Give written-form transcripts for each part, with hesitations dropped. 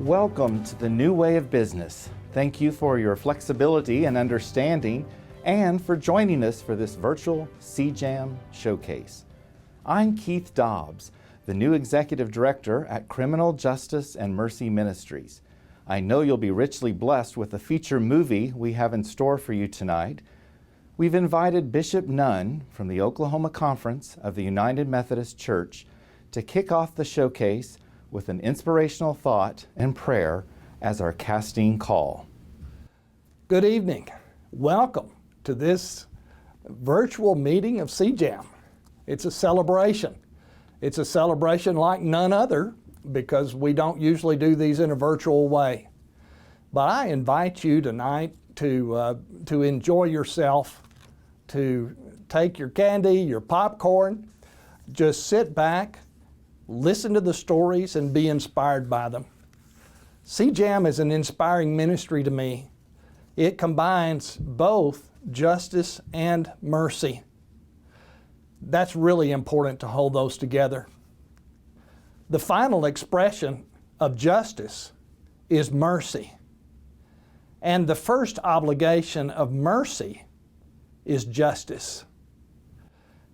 Welcome to the new way of business. Thank you for your flexibility and understanding and for joining us for this virtual CJAMM Showcase. I'm Keith Dobbs, the new Executive Director at Criminal Justice and Mercy Ministries. I know you'll be richly blessed with the feature movie we have in store for you tonight. We've invited Bishop Nunn from the Oklahoma Conference of the United Methodist Church to kick off the showcase with an inspirational thought and prayer as our casting call. Good evening. Welcome to this virtual meeting of CJAMM. It's a celebration. It's a celebration like none other because we don't usually do these in a virtual way. But I invite you tonight to enjoy yourself, to take your candy, your popcorn, just sit back, listen to the stories, and be inspired by them. CJAMM is an inspiring ministry to me. It combines both justice and mercy. That's really important to hold those together. The final expression of justice is mercy. And the first obligation of mercy is justice.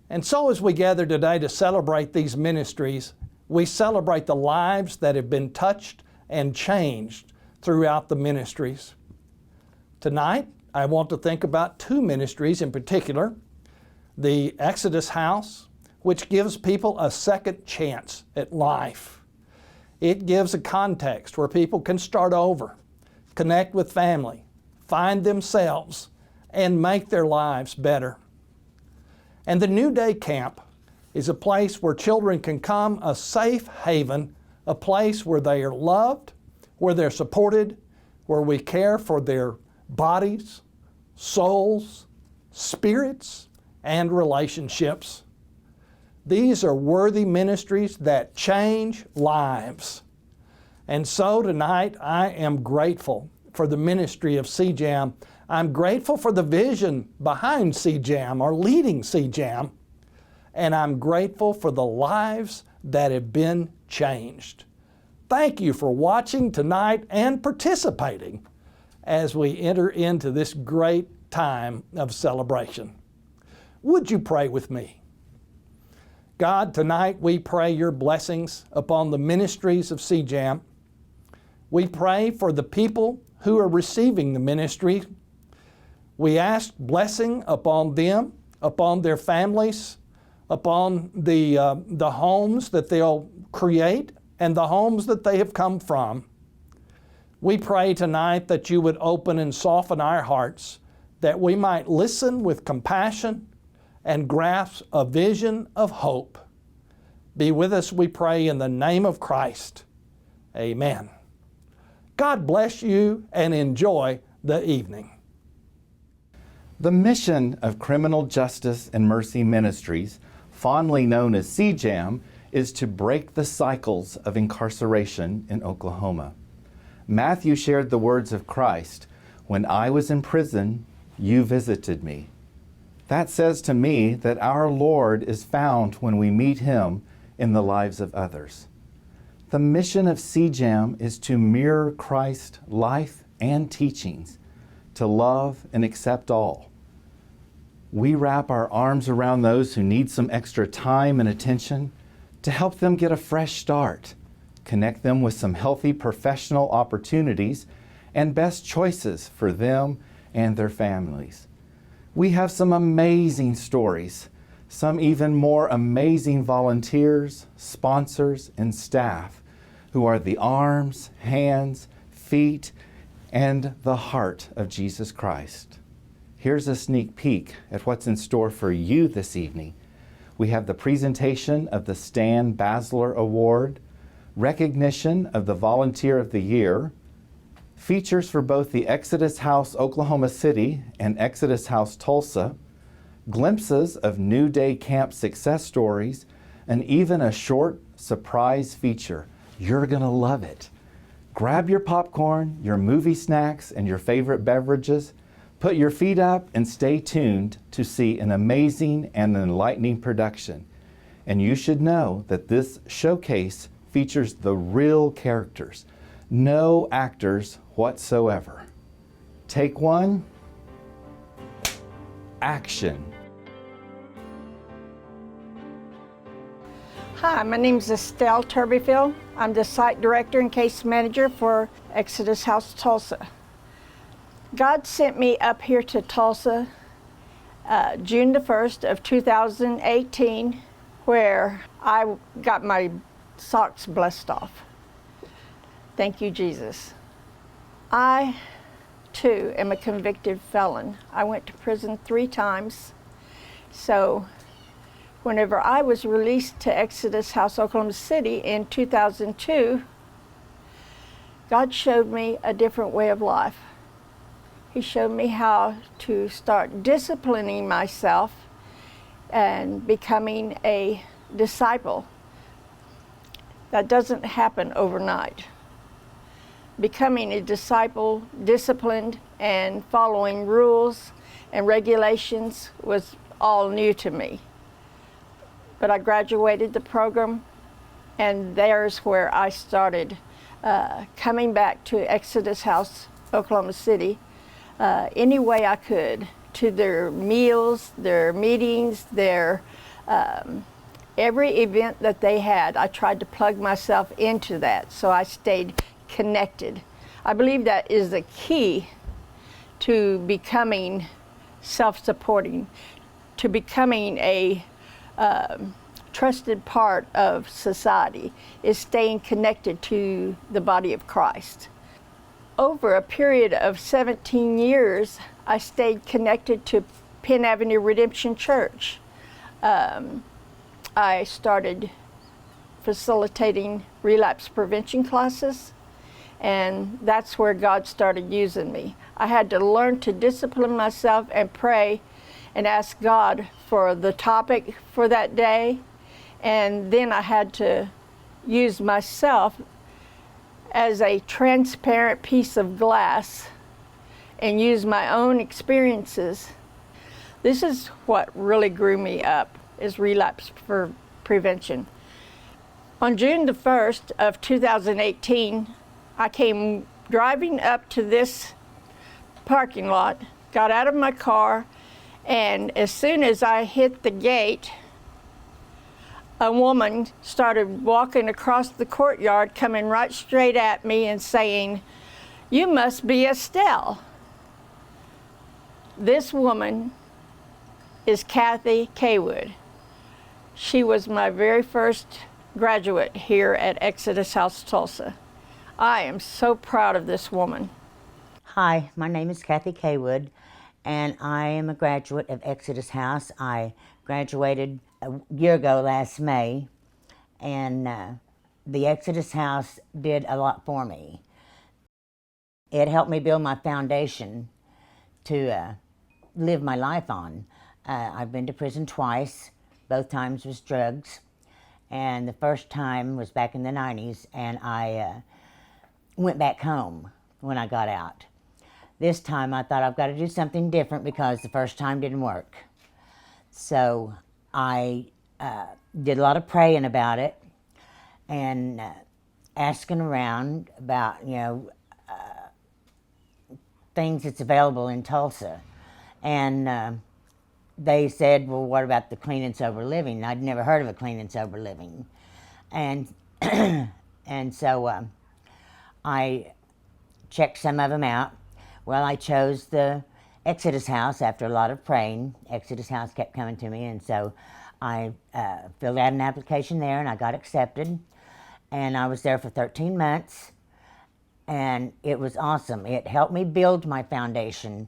And so as we gather today to celebrate these ministries, we celebrate the lives that have been touched and changed throughout the ministries. Tonight, I want to think about two ministries in particular. The Exodus House, which gives people a second chance at life. It gives a context where people can start over, connect with family, find themselves, and make their lives better. And the New Day Camp is a place where children can come, a safe haven, a place where they are loved, where they're supported, where we care for their bodies, souls, spirits, and relationships. These are worthy ministries that change lives. And so tonight I am grateful for the ministry of CJAMM. I'm grateful for the vision behind CJAMM or leading CJAMM. And I'm grateful for the lives that have been changed. Thank you for watching tonight and participating as we enter into this great time of celebration. Would you pray with me? God, tonight we pray your blessings upon the ministries of CJAMM. We pray for the people who are receiving the ministry. We ask blessing upon them, upon their families, upon the homes that they'll create and the homes that they have come from. We pray tonight that you would open and soften our hearts, that we might listen with compassion and grasp a vision of hope. Be with us, we pray, in the name of Christ. Amen. God bless you and enjoy the evening. The mission of Criminal Justice and Mercy Ministries, fondly known as CJAMM, is to break the cycles of incarceration in Oklahoma. Matthew shared the words of Christ, "When I was in prison, you visited me." That says to me that our Lord is found when we meet Him in the lives of others. The mission of CJAMM is to mirror Christ's life and teachings, to love and accept all. We wrap our arms around those who need some extra time and attention to help them get a fresh start, connect them with some healthy professional opportunities and best choices for them and their families. We have some amazing stories, some even more amazing volunteers, sponsors, and staff who are the arms, hands, feet, and the heart of Jesus Christ. Here's a sneak peek at what's in store for you this evening. We have the presentation of the Stan Basler Award, recognition of the Volunteer of the Year, features for both the Exodus House Oklahoma City and Exodus House Tulsa, glimpses of New Day Camp success stories, and even a short surprise feature. You're gonna love it. Grab your popcorn, your movie snacks, and your favorite beverages. Put your feet up and stay tuned to see an amazing and enlightening production. And you should know that this showcase features the real characters, no actors whatsoever. Take one, action. Hi, my name is Estelle Terbifield. I'm the site director and case manager for Exodus House Tulsa. God sent me up here to Tulsa June the 1st of 2018, where I got my socks blessed off. Thank you, Jesus. I, too, am a convicted felon. I went to prison 3 times. So whenever I was released to Exodus House, Oklahoma City in 2002, God showed me a different way of life. He showed me how to start disciplining myself and becoming a disciple. That doesn't happen overnight. Becoming a disciple, disciplined, and following rules and regulations was all new to me. But I graduated the program, and there's where I started coming back to Exodus House, Oklahoma City, any way I could, to their meals, their meetings, their every event that they had. I tried to plug myself into that, so I stayed connected. I believe that is the key to becoming self-supporting, to becoming a trusted part of society, is staying connected to the body of Christ. Over a period of 17 years, I stayed connected to Penn Avenue Redemption Church. I started facilitating relapse prevention classes, and that's where God started using me. I had to learn to discipline myself and pray and ask God for the topic for that day, and then I had to use myself as a transparent piece of glass and use my own experiences. This is what really grew me up, is relapse prevention. On June the 1st of 2018, I came driving up to this parking lot, got out of my car, and as soon as I hit the gate, a woman started walking across the courtyard, coming right straight at me and saying, "You must be Estelle." This woman is Kathy Kaywood. She was my very first graduate here at Exodus House Tulsa. I am so proud of this woman. Hi, my name is Kathy Kaywood, and I am a graduate of Exodus House. I graduated a year ago last May, and the Exodus House did a lot for me. It helped me build my foundation to live my life on. I've been to prison twice. Both times was drugs, and the first time was back in the 90s, and I went back home when I got out. This time I thought I've got to do something different because the first time didn't work. So I did a lot of praying about it and asking around about, things that's available in Tulsa. And they said, well, what about the clean and sober living? I'd never heard of a clean and sober living. And, and so I checked some of them out. Well, I chose the Exodus House after a lot of praying. Exodus House kept coming to me, and so I filled out an application there, and I got accepted. And I was there for 13 months, and it was awesome. It helped me build my foundation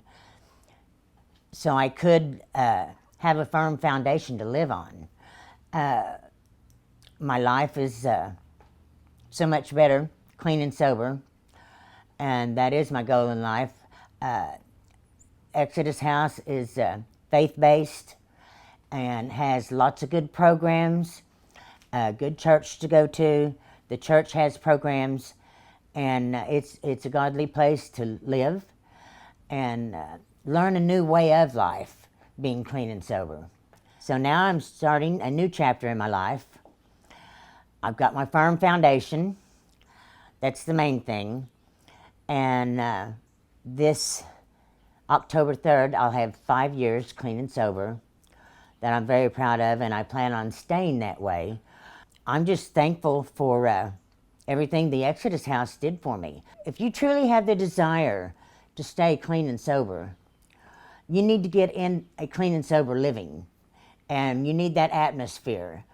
so I could have a firm foundation to live on. My life is so much better, clean and sober, and that is my goal in life. Exodus House is faith-based and has lots of good programs, a good church to go to. The church has programs, and it's a godly place to live and learn a new way of life, being clean and sober. So now I'm starting a new chapter in my life. I've got my firm foundation. That's the main thing. And this October 3rd, I'll have 5 years clean and sober that I'm very proud of, and I plan on staying that way. I'm just thankful for everything the Exodus House did for me. If you truly have the desire to stay clean and sober, you need to get in a clean and sober living, and you need that atmosphere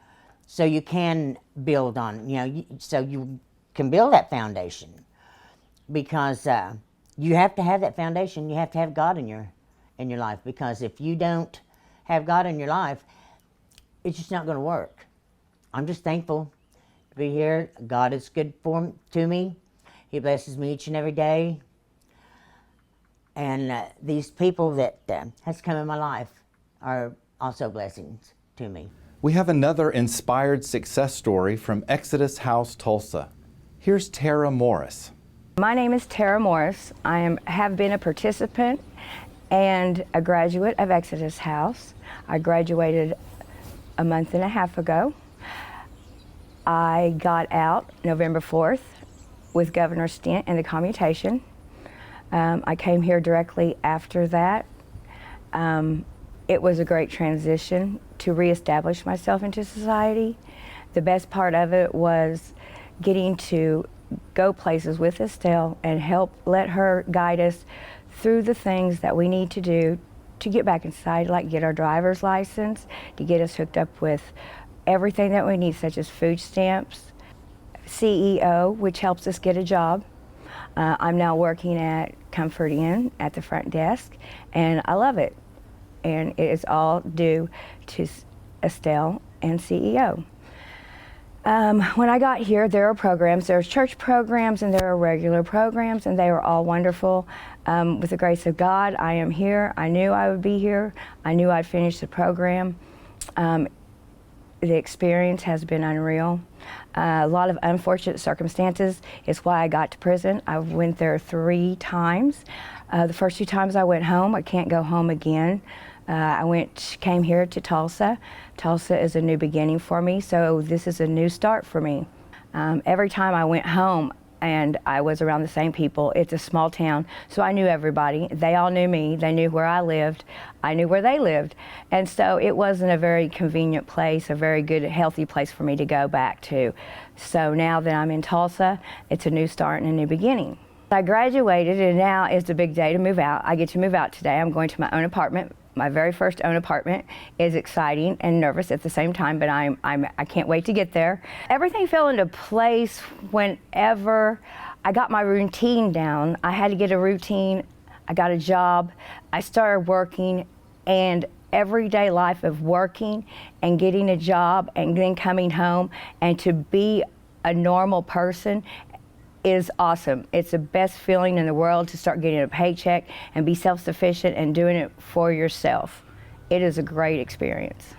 so you can build on, so you can build that foundation, because you have to have that foundation. You have to have God in your life, because if you don't have God in your life, it's just not going to work. I'm just thankful to be here. God is good to me. He blesses me each and every day. And these people that has come in my life are also blessings to me. We have another inspired success story from Exodus House Tulsa. Here's Tara Morris. My name is Tara Morris. I have been a participant and a graduate of Exodus House. I graduated a month and a half ago. I got out November 4th with Governor Stint and the commutation. I came here directly after that. It was a great transition to reestablish myself into society. The best part of it was getting to go places with Estelle and let her guide us through the things that we need to do to get back inside, like get our driver's license, to get us hooked up with everything that we need, such as food stamps, CEO, which helps us get a job. I'm now working at Comfort Inn at the front desk, and I love it. And it is all due to Estelle and CEO. When I got here, there are programs. There are church programs and there are regular programs, and they are all wonderful. With the grace of God, I am here. I knew I would be here. I knew I'd finish the program. The experience has been unreal. A lot of unfortunate circumstances is why I got to prison. I went there 3 times. The first 2 times I went home. I can't go home again. Came here to Tulsa. Tulsa is a new beginning for me, so this is a new start for me. Every time I went home and I was around the same people, it's a small town, so I knew everybody. They all knew me. They knew where I lived. I knew where they lived. And so it wasn't a very convenient place, a very good, healthy place for me to go back to. So now that I'm in Tulsa, it's a new start and a new beginning. I graduated, and now is the big day to move out. I get to move out today. I'm going to my own apartment. My very first own apartment is exciting and nervous at the same time, but I can't wait to get there. Everything fell into place whenever I got my routine down. I had to get a routine. I got a job. I started working, and everyday life of working and getting a job and then coming home and to be a normal person is awesome. It's the best feeling in the world to start getting a paycheck and be self-sufficient and doing it for yourself. It is a great experience.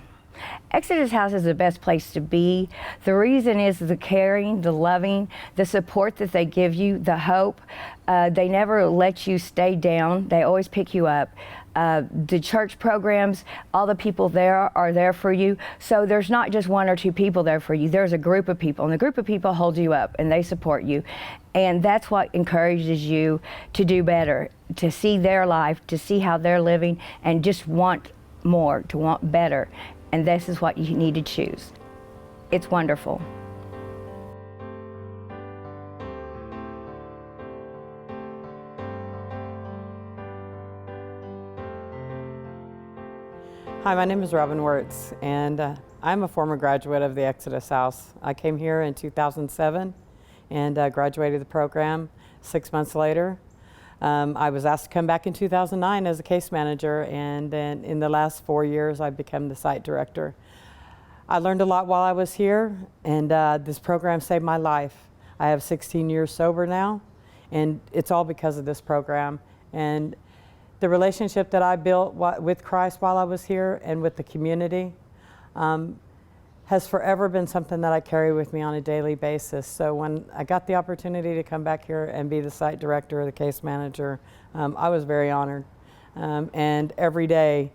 Exodus House is the best place to be. The reason is the caring, the loving, the support that they give you, the hope. They never let you stay down. They always pick you up. The church programs, all the people there are there for you. So there's not just 1 or 2 people there for you. There's a group of people, and the group of people hold you up and they support you. And that's what encourages you to do better, to see their life, to see how they're living, and just want more, to want better. And this is what you need to choose. It's wonderful. Hi, my name is Robin Wirtz, and I'm a former graduate of the Exodus House. I came here in 2007 and graduated the program 6 months later. I was asked to come back in 2009 as a case manager, and then in the last 4 years I've become the site director. I learned a lot while I was here, and this program saved my life. I have 16 years sober now, and it's all because of this program. And the relationship that I built with Christ while I was here and with the community has forever been something that I carry with me on a daily basis. So when I got the opportunity to come back here and be the site director or the case manager, I was very honored. And every day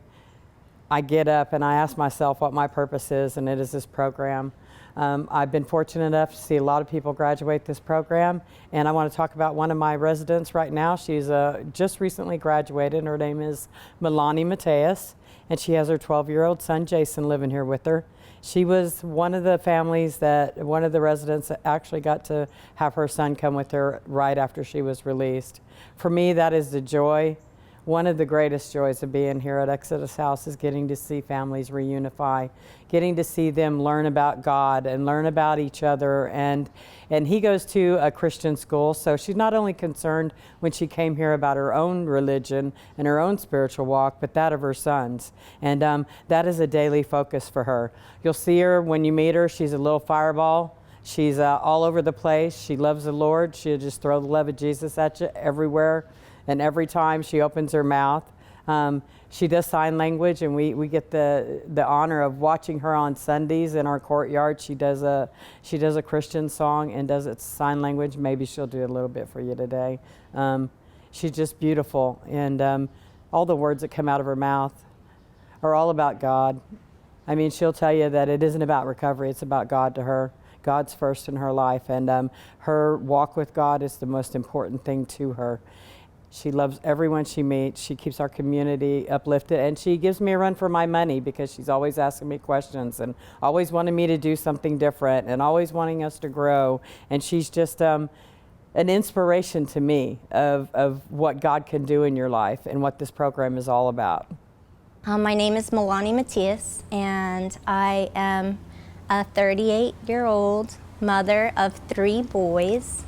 I get up and I ask myself what my purpose is, and it is this program. I've been fortunate enough to see a lot of people graduate this program, and I want to talk about one of my residents right now. She's just recently graduated, and her name is Melanie Mateus, and she has her 12-year-old son Jason living here with her. She was one of the residents that actually got to have her son come with her right after she was released. For me, that is the joy. One of the greatest joys of being here at Exodus House is getting to see families reunify, getting to see them learn about God and learn about each other. And he goes to a Christian school, so she's not only concerned when she came here about her own religion and her own spiritual walk, but that of her sons. And that is a daily focus for her. You'll see her when you meet her. She's a little fireball. She's all over the place. She loves the Lord. She'll just throw the love of Jesus at you everywhere. And every time she opens her mouth, she does sign language, and we get the honor of watching her on Sundays in our courtyard. She does a Christian song and does it sign language. Maybe she'll do a little bit for you today. She's just beautiful, and all the words that come out of her mouth are all about God. I mean, she'll tell you that it isn't about recovery, it's about God to her. God's first in her life, and her walk with God is the most important thing to her. She loves everyone she meets. She keeps our community uplifted, and she gives me a run for my money because she's always asking me questions and always wanting me to do something different and always wanting us to grow. And she's just an inspiration to me of what God can do in your life and what this program is all about. My name is Melanie Matias, and I am a 38-year-old mother of 3 boys.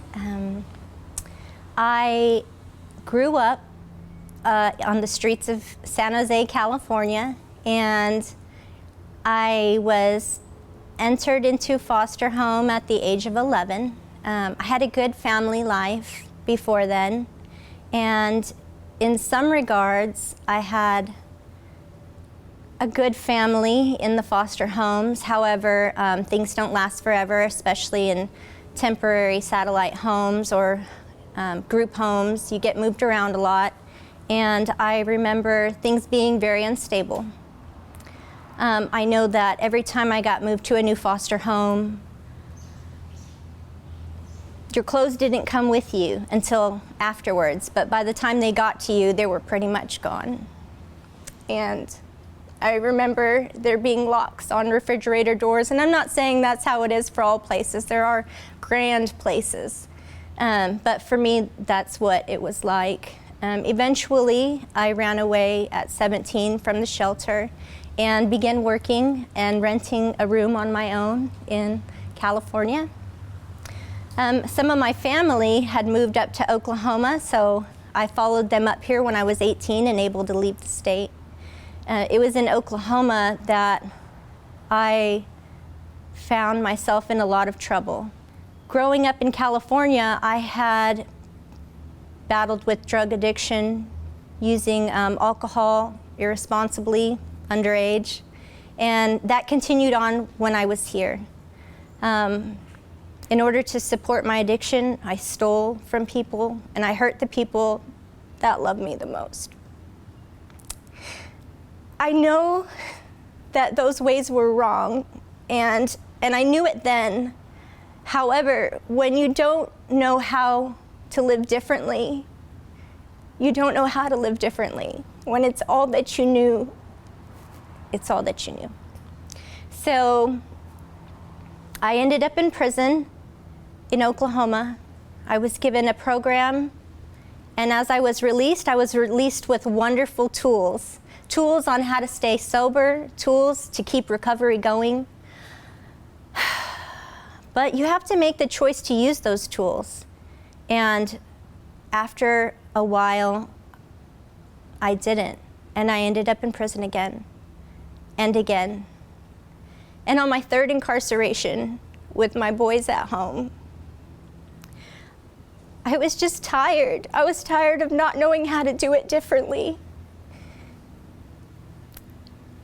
I grew up on the streets of San Jose, California, and I was entered into foster home at the age of 11. I had a good family life before then, and in some regards, I had a good family in the foster homes. However, things don't last forever, especially in temporary satellite homes or group homes. You get moved around a lot, and I remember things being very unstable. I know that every time I got moved to a new foster home, your clothes didn't come with you until afterwards, but by the time they got to you, they were pretty much gone. And I remember there being locks on refrigerator doors, and I'm not saying that's how it is for all places. There are grand places. But for me, that's what it was like. Eventually, I ran away at 17 from the shelter and began working and renting a room on my own in California. Some of my family had moved up to Oklahoma, so I followed them up here when I was 18 and able to leave the state. It was in Oklahoma that I found myself in a lot of trouble. Growing up in California, I had battled with drug addiction, using alcohol irresponsibly, underage, and that continued on when I was here. In order to support my addiction, I stole from people, and I hurt the people that love me the most. I know that those ways were wrong, and I knew it then. However, when you don't know how to live differently, you don't know how to live differently. When it's all that you knew, it's all that you knew. So I ended up in prison in Oklahoma. I was given a program, and as I was released with wonderful tools on how to stay sober, tools to keep recovery going. But you have to make the choice to use those tools. And after a while, I didn't. And I ended up in prison again and again. And on my 3rd incarceration with my boys at home, I was just tired. I was tired of not knowing how to do it differently.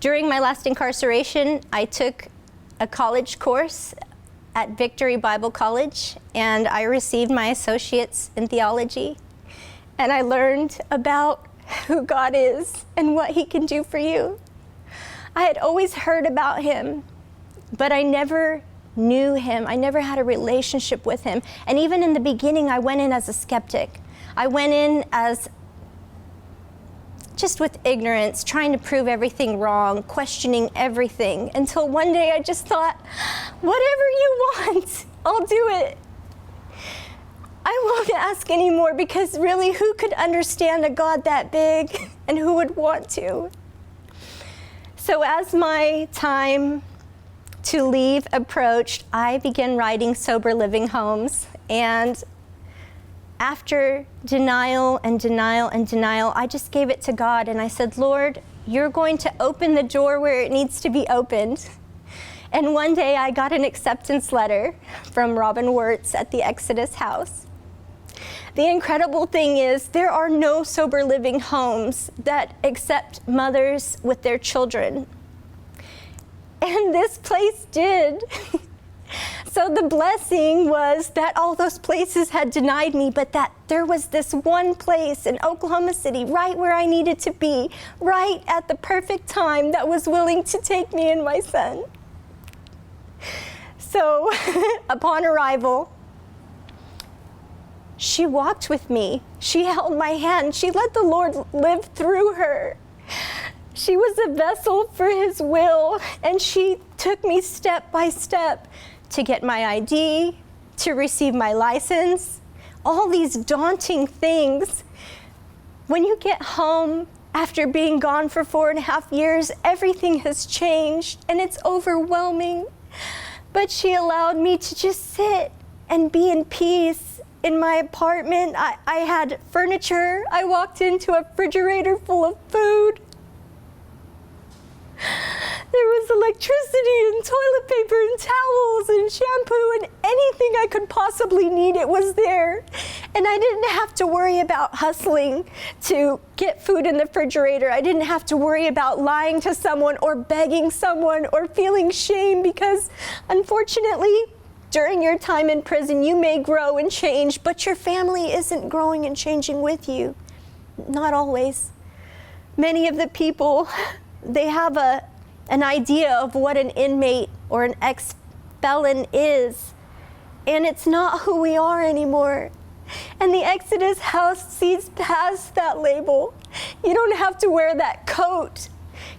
During my last incarceration, I took a college course at Victory Bible College, and I received my associates in theology. And I learned about who God is and what He can do for you. I had always heard about him, but I never knew him. I never had a relationship with him. And even in the beginning, I went in as a skeptic. I went in as just with ignorance, trying to prove everything wrong, questioning everything, until one day I just thought, whatever you want, I'll do it. I won't ask anymore, because really, who could understand a God that big, and who would want to? So as my time to leave approached, I began writing Sober Living Homes, and after denial and denial and denial, I just gave it to God, and I said, Lord, you're going to open the door where it needs to be opened. And one day I got an acceptance letter from Robin Wirtz at the Exodus House. The incredible thing is, there are no sober living homes that accept mothers with their children. And this place did. So the blessing was that all those places had denied me, but that there was this one place in Oklahoma City, right where I needed to be, right at the perfect time, that was willing to take me and my son. So upon arrival, she walked with me. She held my hand. She let the Lord live through her. She was a vessel for His will, and she took me step by step to get my ID, to receive my license, all these daunting things. When you get home after being gone for 4.5 years, everything has changed and it's overwhelming. But she allowed me to just sit and be in peace in my apartment. I had furniture. I walked into a refrigerator full of food. There was electricity and toilet paper and towels and shampoo and anything I could possibly need, it was there. And I didn't have to worry about hustling to get food in the refrigerator. I didn't have to worry about lying to someone or begging someone or feeling shame, because unfortunately, during your time in prison, you may grow and change, but your family isn't growing and changing with you. Not always. Many of the people, they have an idea of what an inmate or an ex-felon is, and it's not who we are anymore. And the Exodus House sees past that label. You don't have to wear that coat.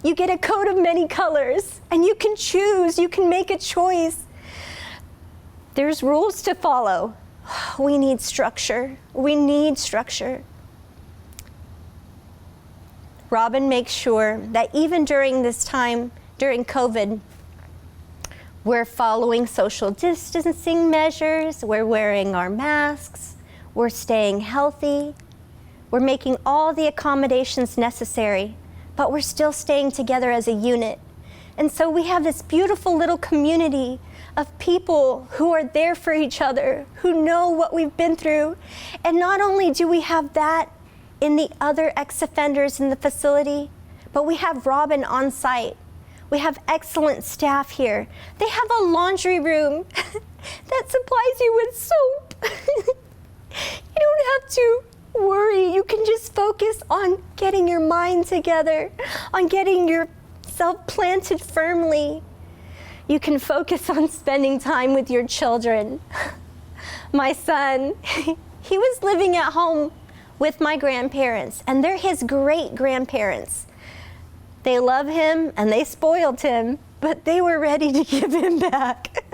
You get a coat of many colors, and you can choose, you can make a choice. There's rules to follow. We need structure. We need structure. Robin makes sure that even during this time, during COVID, we're following social distancing measures, we're wearing our masks, we're staying healthy, we're making all the accommodations necessary, but we're still staying together as a unit. And so we have this beautiful little community of people who are there for each other, who know what we've been through. And not only do we have that in the other ex-offenders in the facility, but we have Robin on site. We have excellent staff here. They have a laundry room that supplies you with soap. You don't have to worry. You can just focus on getting your mind together, on getting yourself planted firmly. You can focus on spending time with your children. My son, he was living at home with my grandparents, and they're his great-grandparents. They love him and they spoiled him, but they were ready to give him back.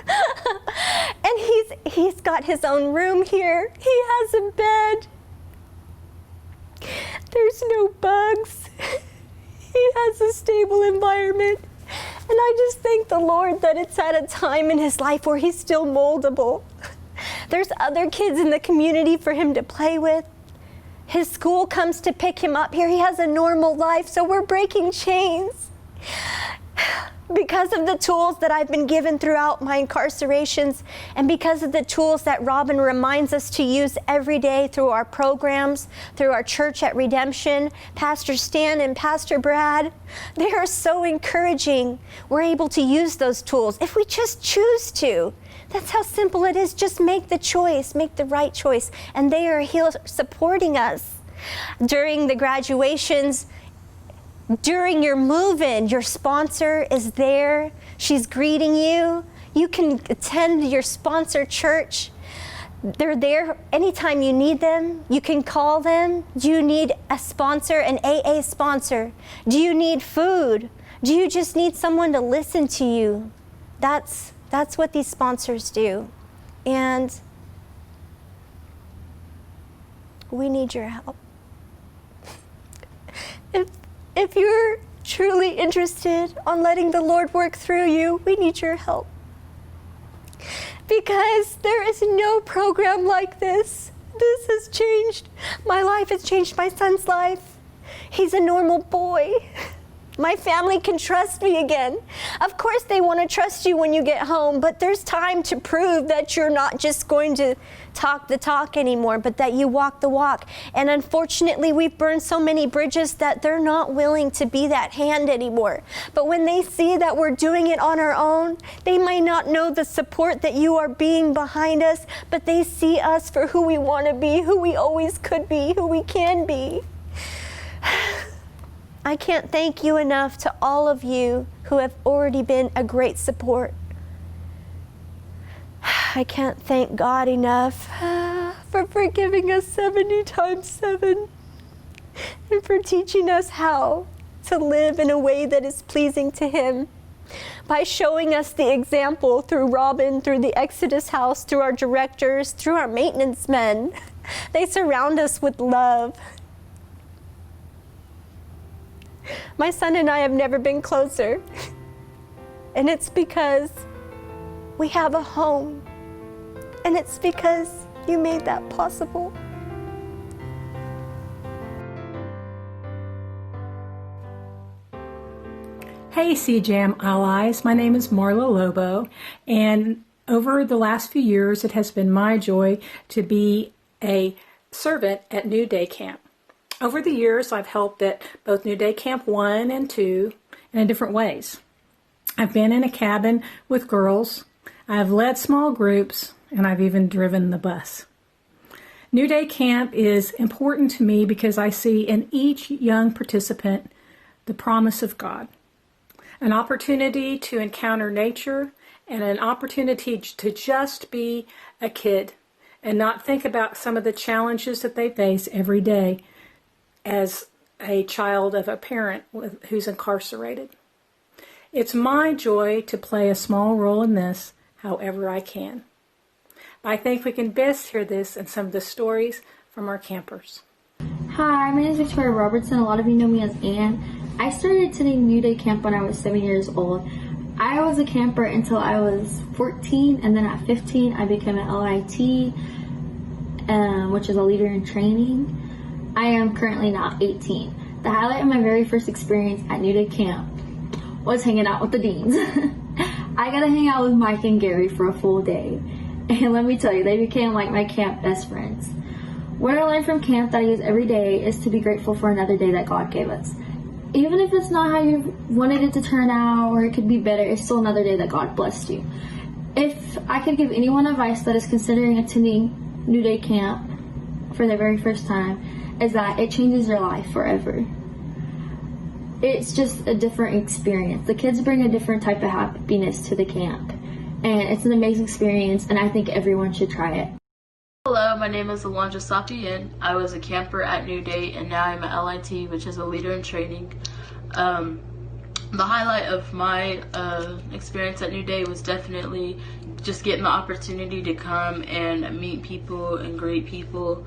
And he's got his own room here. He has a bed. There's no bugs. He has a stable environment. And I just thank the Lord that it's at a time in his life where he's still moldable. There's other kids in the community for him to play with. His school comes to pick him up here. He has a normal life, so we're breaking chains. Because of the tools that I've been given throughout my incarcerations, and because of the tools that Robin reminds us to use every day through our programs, through our church at Redemption, Pastor Stan and Pastor Brad, they are so encouraging. We're able to use those tools if we just choose to. That's how simple it is. Just make the choice, make the right choice. And they are here supporting us. During the graduations, During your move-in, your sponsor is there. She's greeting you. You can attend your sponsor church. They're there anytime you need them. You can call them. Do you need a sponsor, an AA sponsor? Do you need food? Do you just need someone to listen to you? That's what these sponsors do. And we need your help. If you're truly interested on letting the Lord work through you, we need your help. Because there is no program like this. This has changed my life. It's changed my son's life. He's a normal boy. My family can trust me again. Of course they want to trust you when you get home, but there's time to prove that you're not just going to talk the talk anymore, but that you walk the walk. And unfortunately, we've burned so many bridges that they're not willing to be that hand anymore. But when they see that we're doing it on our own, they might not know the support that you are being behind us, but they see us for who we want to be, who we always could be, who we can be. I can't thank you enough to all of you who have already been a great support. I can't thank God enough for forgiving us 70 times 7 and for teaching us how to live in a way that is pleasing to Him. By showing us the example through Robin, through the Exodus House, through our directors, through our maintenance men. They surround us with love. My son and I have never been closer, and it's because we have a home, and it's because you made that possible. Hey CJAMM allies, my name is Marla Lobo, and over the last few years it has been my joy to be a servant at New Day Camp. Over the years, I've helped at both New Day Camp 1 and 2 in different ways. I've been in a cabin with girls, I've led small groups, and I've even driven the bus. New Day Camp is important to me because I see in each young participant the promise of God, an opportunity to encounter nature, and an opportunity to just be a kid and not think about some of the challenges that they face every day as a child of a parent who's incarcerated. It's my joy to play a small role in this however I can. I think we can best hear this in some of the stories from our campers. Hi, my name is Victoria Robertson. A lot of you know me as Ann. I started attending New Day Camp when I was 7 years old. I was a camper until I was 14, and then at 15 I became an LIT, which is a leader in training. I am currently now 18. The highlight of my very first experience at New Day Camp was hanging out with the deans. I got to hang out with Mike and Gary for a full day. And let me tell you, they became like my camp best friends. What I learned from camp that I use every day is to be grateful for another day that God gave us. Even if it's not how you wanted it to turn out or it could be better, it's still another day that God blessed you. If I could give anyone advice that is considering attending New Day Camp for their very first time, is that it changes your life forever. It's just a different experience. The kids bring a different type of happiness to the camp, and it's an amazing experience, and I think everyone should try it. Hello, my name is Alondra Safian. I was a camper at New Day, and now I'm a LIT, which is a leader in training. The highlight of my experience at New Day was definitely just getting the opportunity to come and meet people and greet people,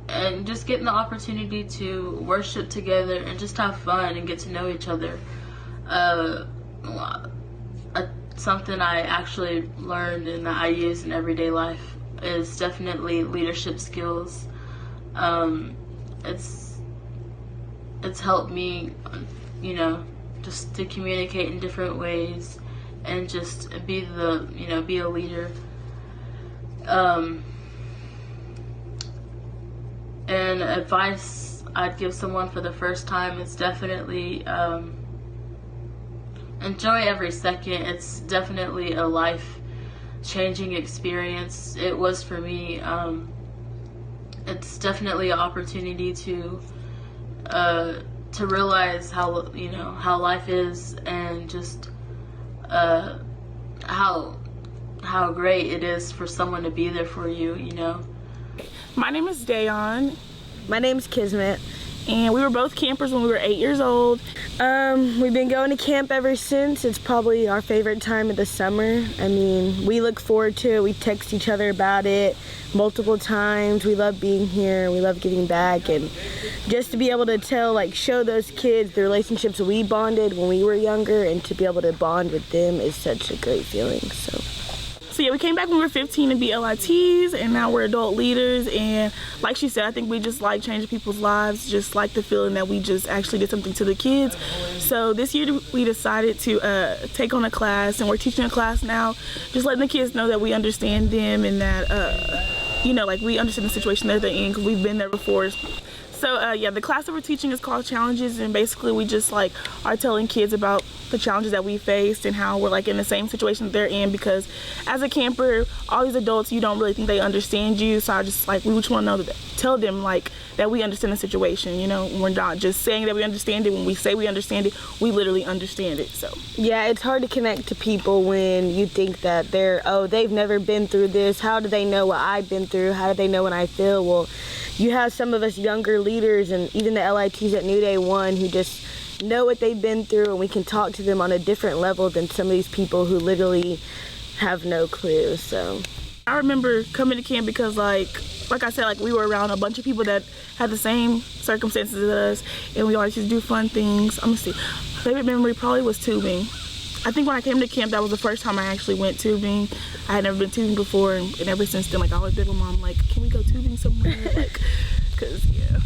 and just getting the opportunity to worship together and just have fun and get to know each other. Something I actually learned and that I use in everyday life is definitely leadership skills. It's helped me, just to communicate in different ways and just be a leader. And advice I'd give someone for the first time is definitely enjoy every second. It's definitely a life-changing experience. It was for me. It's definitely an opportunity to to realize how, you know, how life is, and just how great it is for someone to be there for you, you know. My name is Dayon. My name's Kismet. And we were both campers when we were 8 years old. We've been going to camp ever since. It's probably our favorite time of the summer. I mean, we look forward to it. We text each other about it multiple times. We love being here. We love giving back. And just to be able to show those kids the relationships we bonded when we were younger, and to be able to bond with them is such a great feeling. So yeah, we came back when we were 15 to be LITs, and now we're adult leaders. And like she said, I think we just like changing people's lives, just like the feeling that we just actually did something to the kids. So this year we decided to take on a class, and we're teaching a class now, just letting the kids know that we understand them, and that, you know, like, we understand the situation that they're in, because we've been there before. So yeah, the class that we're teaching is called Challenges, and basically we just are telling kids about the challenges that we faced and how we're in the same situation that they're in, because as a camper, all these adults, you don't really think they understand you. So I just we just want to know tell them that we understand the situation. You know, we're not just saying that we understand it. When we say we understand it, we literally understand it. So yeah, it's hard to connect to people when you think that they've never been through this. How do they know what I've been through? How do they know what I feel? Well, you have some of us younger leaders, and even the LITs at New Day 1, who just know what they've been through, and we can talk to them on a different level than some of these people who literally have no clue. So I remember coming to camp because like I said, we were around a bunch of people that had the same circumstances as us, and we always used to do fun things. I'm gonna see, my favorite memory probably was tubing. I think when I came to camp, that was the first time I actually went tubing. I had never been tubing before, and ever since then, I always been with Mom, can we go tubing somewhere? Cause yeah.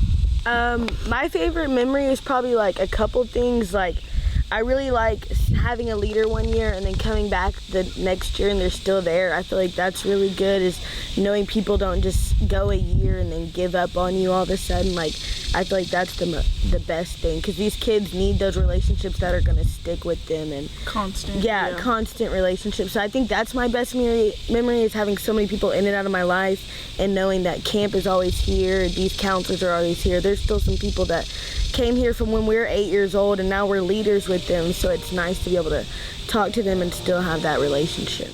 My favorite memory is probably a couple things. I really like having a leader one year and then coming back the next year and they're still there. I feel like that's really good, is knowing people don't just go a year and then give up on you all of a sudden. I feel like that's the best thing, because these kids need those relationships that are going to stick with them, and constant relationships. So I think that's my best memory is having so many people in and out of my life, and knowing that camp is always here, these counselors are always here. There's still some people that came here from when we were 8 years old, and now we're leaders with them, so it's nice to be able to talk to them and still have that relationship.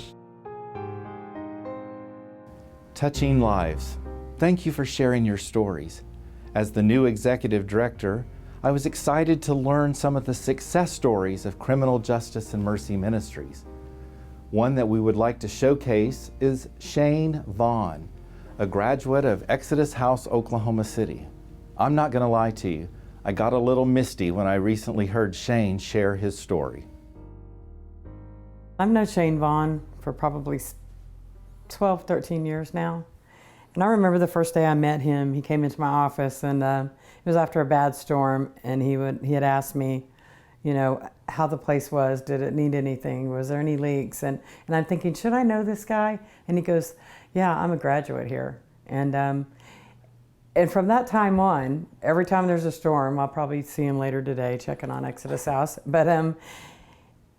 Touching lives. Thank you for sharing your stories. As the new executive director, I was excited to learn some of the success stories of Criminal Justice and Mercy Ministries. One that we would like to showcase is Shane Vaughn, a graduate of Exodus House, Oklahoma City. I'm not going to lie to you, I got a little misty when I recently heard Shane share his story. I've known Shane Vaughn for probably 12, 13 years now. And I remember the first day I met him, he came into my office, and it was after a bad storm, and he had asked me, you know, how the place was, did it need anything, was there any leaks? And I'm thinking, should I know this guy? And he goes, yeah, I'm a graduate here. And from that time on, every time there's a storm, I'll probably see him later today checking on Exodus House, but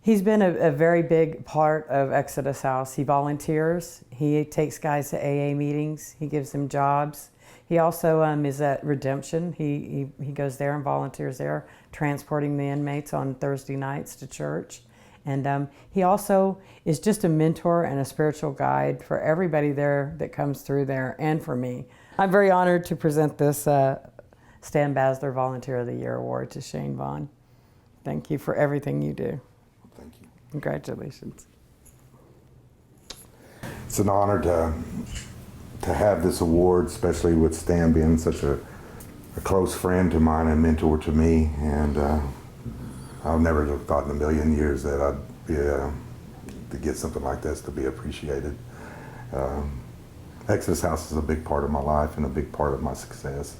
he's been a very big part of Exodus House. He volunteers, he takes guys to AA meetings, he gives them jobs. He also is at Redemption. He goes there and volunteers there, transporting the inmates on Thursday nights to church. And he also is just a mentor and a spiritual guide for everybody there that comes through there, and for me. I'm very honored to present this Stan Basler Volunteer of the Year Award to Shane Vaughn. Thank you for everything you do. Thank you. Congratulations. It's an honor to have this award, especially with Stan being such a close friend to mine and mentor to me. And I've never thought in a million years that I'd be to get something like this to be appreciated. Exodus House is a big part of my life and a big part of my success.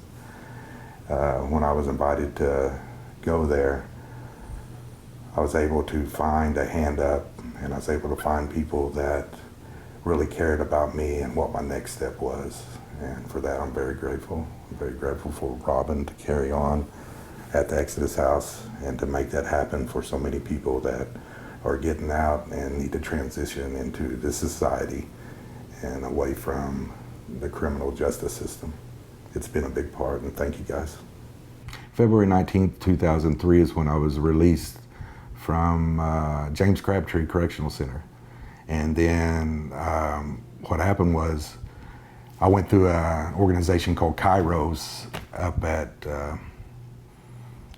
When I was invited to go there, I was able to find a hand up, and I was able to find people that really cared about me and what my next step was. And for that, I'm very grateful. I'm very grateful for Robin to carry on at the Exodus House and to make that happen for so many people that are getting out and need to transition into this society and away from the criminal justice system. It's been a big part, and thank you guys. February 19th, 2003 is when I was released from James Crabtree Correctional Center. And then what happened was I went through an organization called Kairos up at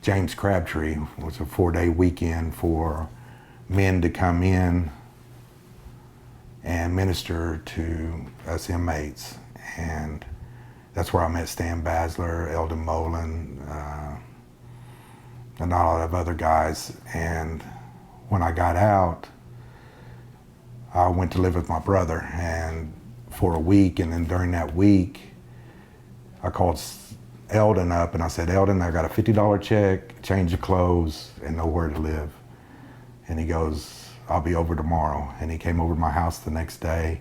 James Crabtree. It was a 4-day weekend for men to come in and minister to us inmates. And that's where I met Stan Basler, Eldon Molen, and a lot of other guys. And when I got out, I went to live with my brother and for a week, and then during that week, I called Eldon up and I said, Eldon, I got a $50 check, change of clothes, and nowhere to live. And he goes, I'll be over tomorrow. And he came over to my house the next day,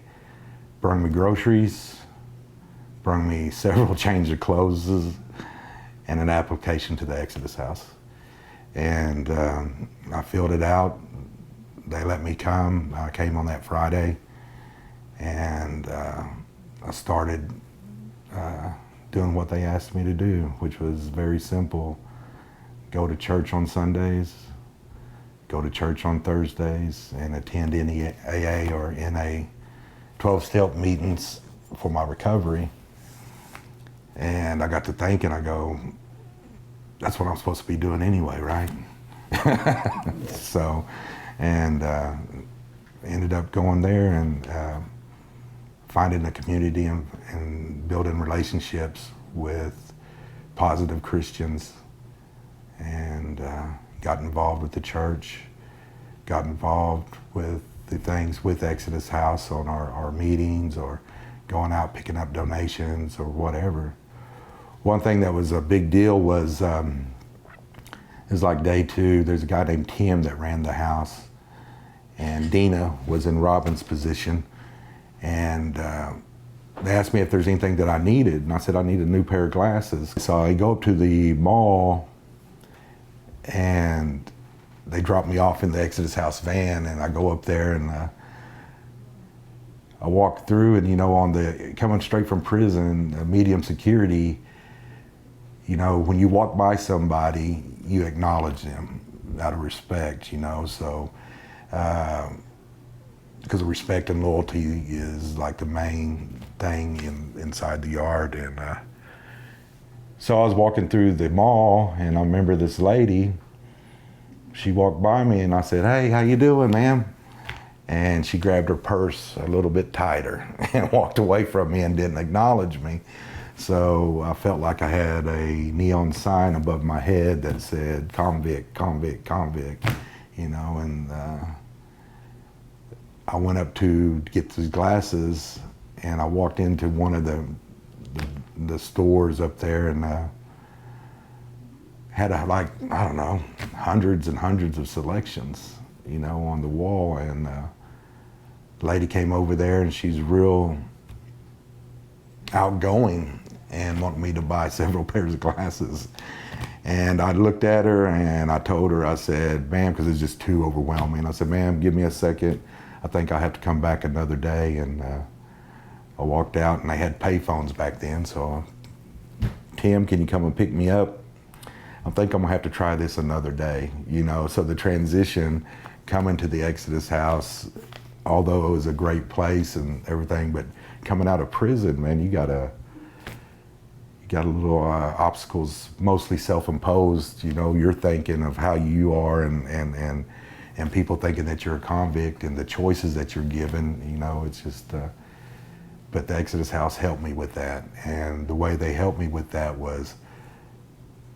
brought me groceries, brought me several change of clothes, and an application to the Exodus House. And I filled it out. They let me come. I came on that Friday, and I started doing what they asked me to do, which was very simple. Go to church on Sundays, go to church on Thursdays, and attend any AA or NA 12-step meetings for my recovery. And I got to thinking, I go, that's what I'm supposed to be doing anyway, right? So, and ended up going there and finding a community and building relationships with positive Christians, and got involved with the church, got involved with the things with Exodus House on our meetings, or going out picking up donations or whatever. One thing that was a big deal was, it was like day 2, there's a guy named Tim that ran the house, and Dina was in Robin's position, and they asked me if there's anything that I needed, and I said I need a new pair of glasses. So I go up to the mall, and they drop me off in the Exodus House van, and I go up there, and I walk through, and on the, coming straight from prison, medium security, when you walk by somebody, you acknowledge them out of respect, so because respect and loyalty is like the main thing inside the yard. And so I was walking through the mall, and I remember this lady, she walked by me, and I said, hey, how you doing, ma'am? And she grabbed her purse a little bit tighter and walked away from me and didn't acknowledge me. So I felt like I had a neon sign above my head that said convict, convict, convict, and I went up to get these glasses, and I walked into one of the stores up there, and had I don't know, hundreds and hundreds of selections, on the wall. And the lady came over there, and she's real outgoing and wanted me to buy several pairs of glasses. And I looked at her, and I told her, I said, ma'am, because it's just too overwhelming. I said, ma'am, give me a second. I think I have to come back another day. And I walked out, and they had payphones back then. So, Tim, can you come and pick me up? I think I'm gonna have to try this another day, So the transition coming to the Exodus House, although it was a great place and everything, but coming out of prison, man, you got a little obstacles, mostly self-imposed. You're thinking of how you are, and people thinking that you're a convict, and the choices that you're given. It's just. But the Exodus House helped me with that, and the way they helped me with that was,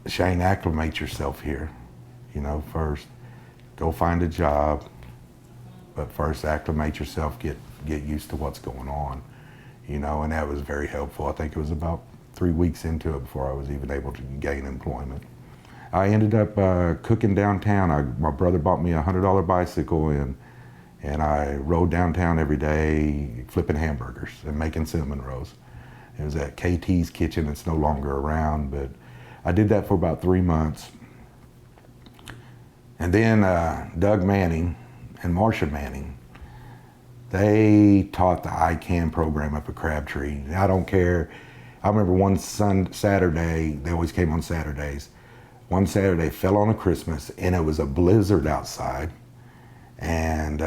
Shane, acclimate yourself here. First, go find a job, but first acclimate yourself, get used to what's going on. And that was very helpful. I think it was about 3 weeks into it before I was even able to gain employment. I ended up cooking downtown. My brother bought me a $100 bicycle, and I rode downtown every day flipping hamburgers and making cinnamon rolls. It was at KT's Kitchen. It's no longer around, but I did that for about 3 months. And then Doug Manning and Marcia Manning, they taught the ICANN program up at Crabtree. I don't care. I remember one Saturday, they always came on Saturdays. one Saturday fell on a Christmas, and it was a blizzard outside, and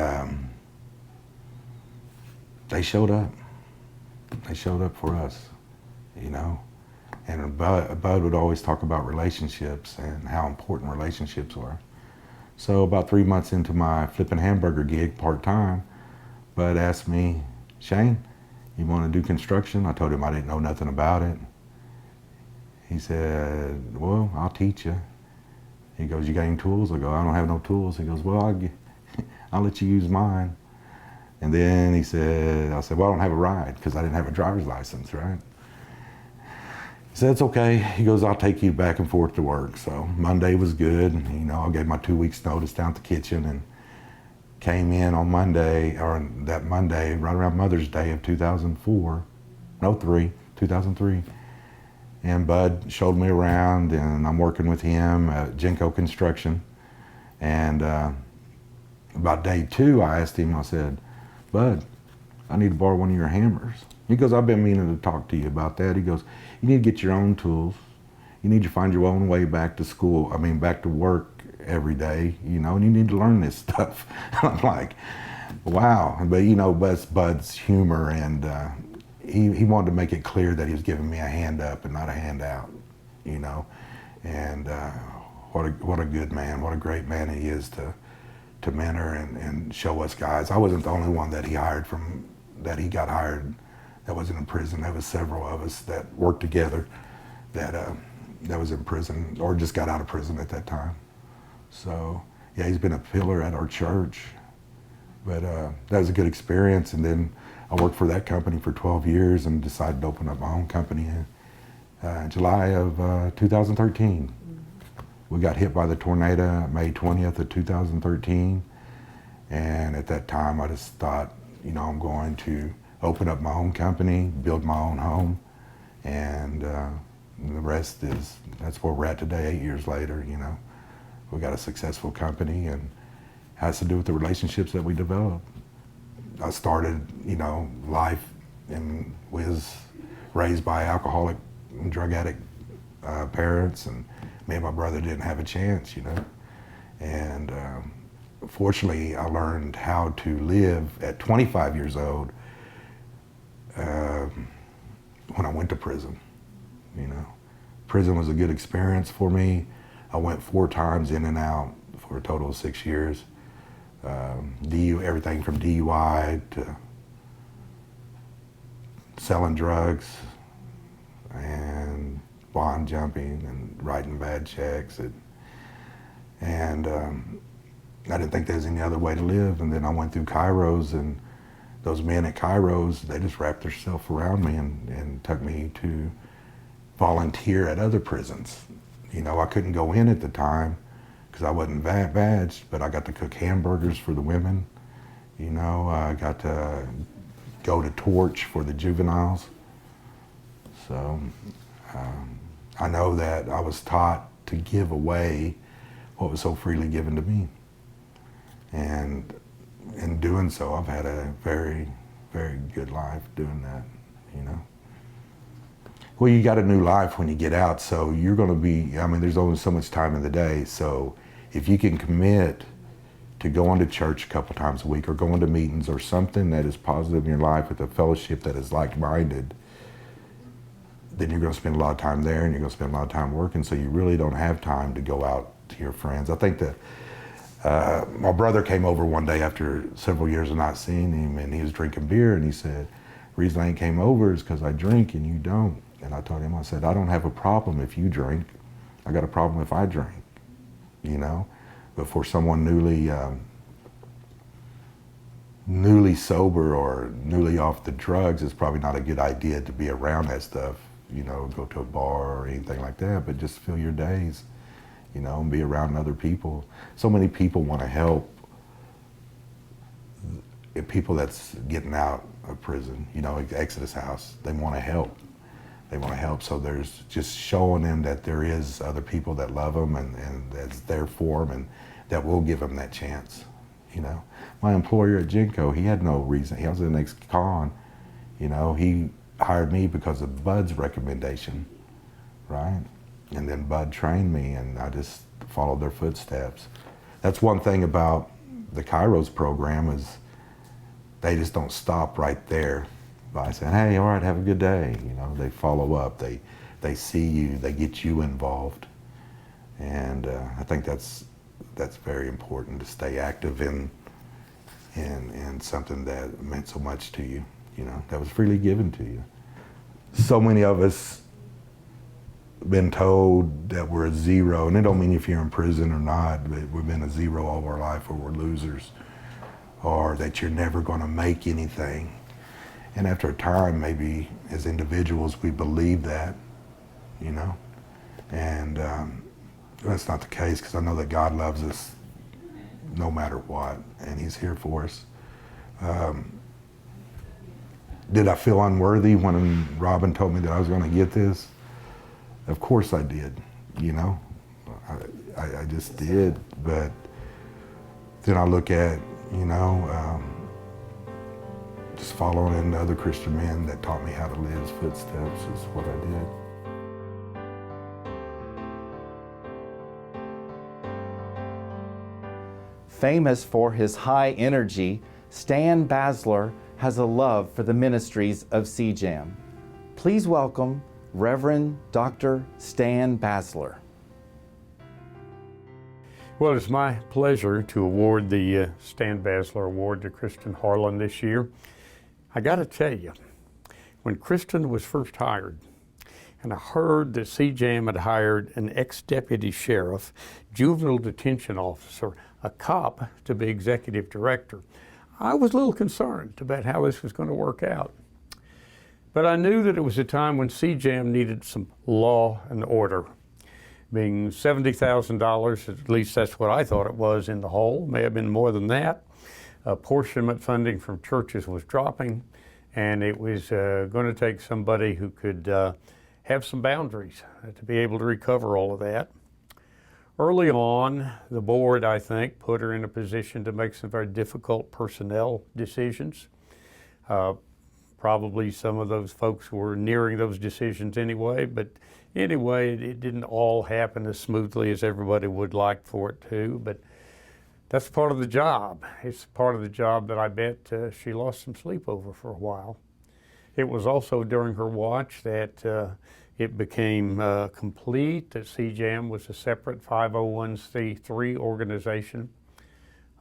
they showed up. They showed up for us, you know. And Bud would always talk about relationships and how important relationships were. So about 3 months into my flipping hamburger gig part-time, Bud asked me, Shane, you want to do construction? I told him I didn't know nothing about it. He said, well, I'll teach you. He goes, you got any tools? I go, I don't have no tools. He goes, well, I'll let you use mine. And then I said, well, I don't have a ride, because I didn't have a driver's license, right? He said, it's okay. He goes, I'll take you back and forth to work. So Monday was good. You know, I gave my 2 weeks notice down at the kitchen and came in on Monday, or that Monday, right around Mother's Day of 2003. And Bud showed me around, and I'm working with him at Genco Construction. And about day 2, I asked him, I said, Bud, I need to borrow one of your hammers. He goes, I've been meaning to talk to you about that. He goes, you need to get your own tools. You need to find your own way back to school, back to work every day, you know, and you need to learn this stuff. I'm like, wow. But, you know, Bud's humor, and he wanted to make it clear that he was giving me a hand up and not a handout, you know. And what a good man, what a great man he is to mentor and show us guys. I wasn't the only one that he got hired that wasn't in prison. There was several of us that worked together that was in prison or just got out of prison at that time. So yeah, he's been a pillar at our church. But that was a good experience. And then I worked for that company for 12 years and decided to open up my own company in July of 2013. We got hit by the tornado May 20th of 2013. And at that time I just thought, you know, I'm going to open up my own company, build my own home. And the rest that's where we're at today, 8 years later, you know. We got a successful company, and has to do with the relationships that we developed. I started, you know, life and was raised by alcoholic and drug addict parents, and me and my brother didn't have a chance, you know. And fortunately, I learned how to live at 25 years old when I went to prison, you know. Prison was a good experience for me. I went 4 times in and out for a total of 6 years. Everything from DUI to selling drugs and bond jumping and writing bad checks. And I didn't think there was any other way to live. And then I went through Kairos, and those men at Kairos, they just wrapped themselves around me and took me to volunteer at other prisons. You know, I couldn't go in at the time because I wasn't badged, but I got to cook hamburgers for the women. You know, I got to go to torch for the juveniles. So I know that I was taught to give away what was so freely given to me. And in doing so, I've had a very, very good life doing that, you know. Well, you got a new life when you get out, so you're going to be, there's only so much time in the day, so if you can commit to going to church a couple times a week or going to meetings or something that is positive in your life with a fellowship that is like-minded, then you're going to spend a lot of time there, and you're going to spend a lot of time working, so you really don't have time to go out to your friends. I think that my brother came over one day after several years of not seeing him, and he was drinking beer, and he said, the reason I ain't came over is because I drink and you don't. And I told him, I said, I don't have a problem if you drink. I got a problem if I drink, you know? But for someone newly sober or newly off the drugs, it's probably not a good idea to be around that stuff, you know, go to a bar or anything like that, but just fill your days, you know, and be around other people. So many people want to help people that's getting out of prison, you know, Exodus House. They want to help. They want to help, so there's just showing them that there is other people that love them and that's there for them and that will give them that chance, you know. My employer at Genco, he had no reason. He was an ex-con, you know. He hired me because of Bud's recommendation, right? And then Bud trained me, and I just followed their footsteps. That's one thing about the Kairos program is they just don't stop right there by saying, hey, all right, have a good day. You know, they follow up, they see you, they get you involved. And I think that's very important, to stay active in something that meant so much to you, you know, that was freely given to you. So many of us been told that we're a zero, and it don't mean if you're in prison or not, but we've been a zero all our life, or we're losers, or that you're never going to make anything. And after a time, maybe as individuals, we believe that, you know, and that's not the case, because I know that God loves us no matter what, and He's here for us. Did I feel unworthy when Robin told me that I was going to get this? Of course I did, you know. I just did, but then I look at, you know, just following in other Christian men that taught me how to live His footsteps is what I did. Famous for his high energy, Stan Basler has a love for the ministries of CJAMM. Please welcome Reverend Dr. Stan Basler. Well, it's my pleasure to award the Stan Basler Award to Kristen Harlan this year. I got to tell you, when Kristen was first hired, and I heard that CJAMM had hired an ex-deputy sheriff, juvenile detention officer, a cop to be executive director, I was a little concerned about how this was going to work out. But I knew that it was a time when CJAMM needed some law and order. Being $70,000, at least that's what I thought it was in the hole, may have been more than that. Apportionment funding from churches was dropping, and it was going to take somebody who could have some boundaries to be able to recover all of that. Early on, the board, I think, put her in a position to make some very difficult personnel decisions. Probably some of those folks were nearing those decisions anyway, but anyway, it didn't all happen as smoothly as everybody would like for it to, but that's part of the job. It's part of the job that I bet she lost some sleep over for a while. It was also during her watch that it became complete, that CJAMM was a separate 501c3 organization.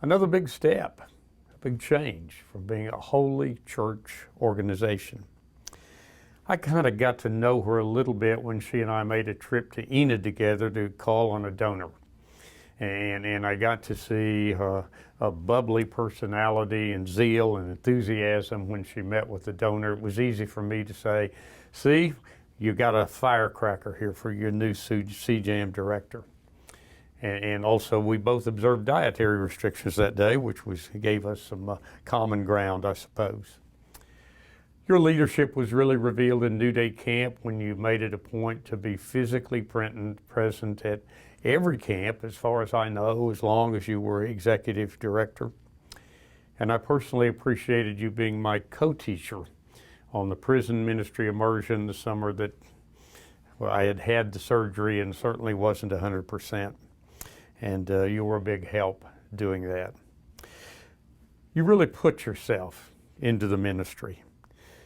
Another big step, a big change from being a holy church organization. I kind of got to know her a little bit when she and I made a trip to Enid together to call on a donor. And I got to see a bubbly personality and zeal and enthusiasm when she met with the donor. It was easy for me to say, see, you got a firecracker here for your new CJAMM director. And also we both observed dietary restrictions that day, which gave us some common ground, I suppose. Your leadership was really revealed in New Day Camp when you made it a point to be physically present at every camp, as far as I know, as long as you were executive director. And I personally appreciated you being my co-teacher on the prison ministry immersion the summer that I had had the surgery and certainly wasn't 100%. And you were a big help doing that. You really put yourself into the ministry.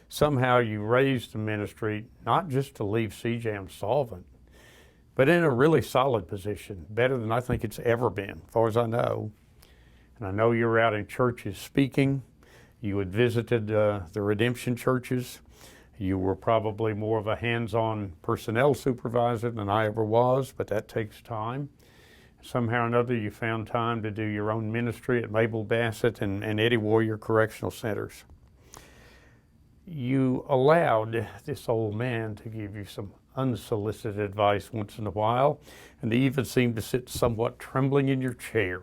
Somehow you raised the ministry not just to leave CJAMM solvent, but in a really solid position, better than I think it's ever been, as far as I know. And I know you were out in churches speaking. You had visited the redemption churches. You were probably more of a hands-on personnel supervisor than I ever was, but that takes time. Somehow or another, you found time to do your own ministry at Mabel Bassett and Eddie Warrior Correctional Centers. You allowed this old man to give you some unsolicited advice once in a while, and he even seemed to sit somewhat trembling in your chair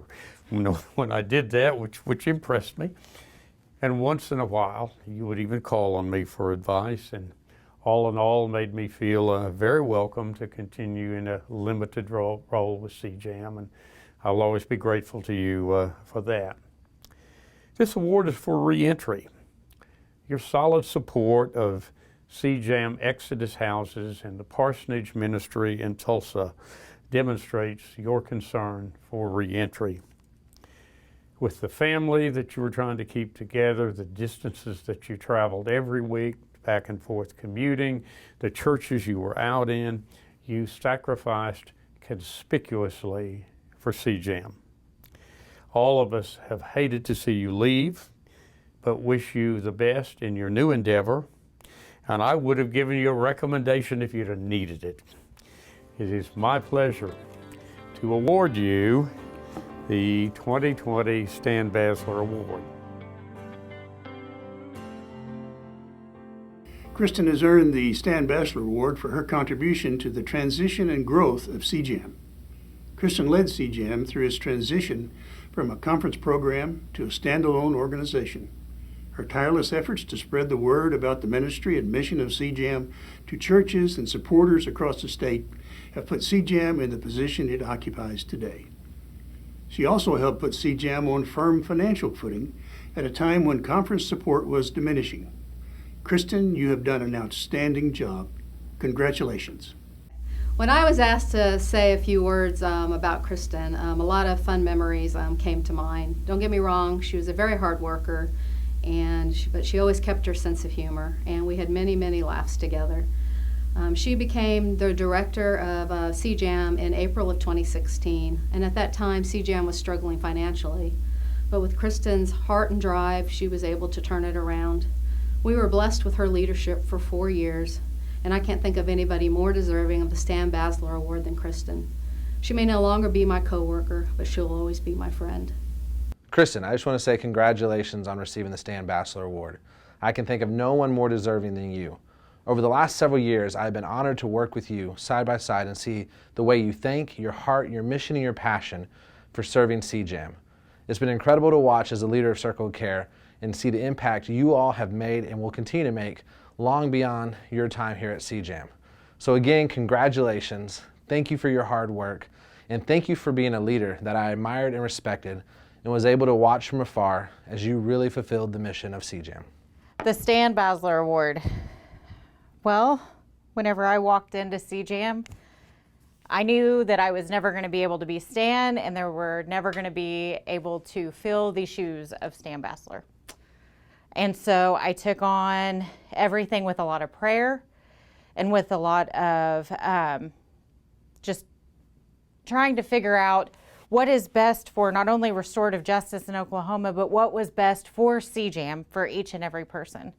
when I did that, which impressed me. And once in a while, you would even call on me for advice, and all in all made me feel very welcome to continue in a limited role with CJAMM, and I'll always be grateful to you for that. This award is for re-entry. Your solid support of CJAMM Exodus Houses and the Parsonage Ministry in Tulsa demonstrates your concern for reentry. With the family that you were trying to keep together, the distances that you traveled every week, back and forth commuting, the churches you were out in, you sacrificed conspicuously for CJAMM. All of us have hated to see you leave, but wish you the best in your new endeavor. And I would have given you a recommendation if you'd have needed it. It is my pleasure to award you the 2020 Stan Basler Award. Kristen has earned the Stan Basler Award for her contribution to the transition and growth of CJAMM. Kristen led CJAMM through its transition from a conference program to a standalone organization. Her tireless efforts to spread the word about the ministry and mission of CJAMM to churches and supporters across the state have put CJAMM in the position it occupies today. She also helped put CJAMM on firm financial footing at a time when conference support was diminishing. Kristen, you have done an outstanding job. Congratulations. When I was asked to say a few words about Kristen, a lot of fun memories came to mind. Don't get me wrong, she was a very hard worker, but she always kept her sense of humor, and we had many, many laughs together. She became the director of CJAMM in April of 2016, and at that time CJAMM was struggling financially. But with Kristen's heart and drive, she was able to turn it around. We were blessed with her leadership for 4 years, and I can't think of anybody more deserving of the Stan Basler Award than Kristen. She may no longer be my coworker, but she'll always be my friend. Kristen, I just want to say congratulations on receiving the Stan Basler Award. I can think of no one more deserving than you. Over the last several years, I have been honored to work with you side by side and see the way you think, your heart, your mission, and your passion for serving CJAMM. It's been incredible to watch as a leader of Circle of Care and see the impact you all have made and will continue to make long beyond your time here at CJAMM. So again, congratulations. Thank you for your hard work, and thank you for being a leader that I admired and respected and was able to watch from afar as you really fulfilled the mission of CJAMM. The Stan Basler Award. Well, whenever I walked into CJAMM, I knew that I was never going to be able to be Stan, and they were never going to be able to fill the shoes of Stan Basler. And so I took on everything with a lot of prayer and with a lot of just trying to figure out what is best for not only restorative justice in Oklahoma, but what was best for CJAMM for each and every person.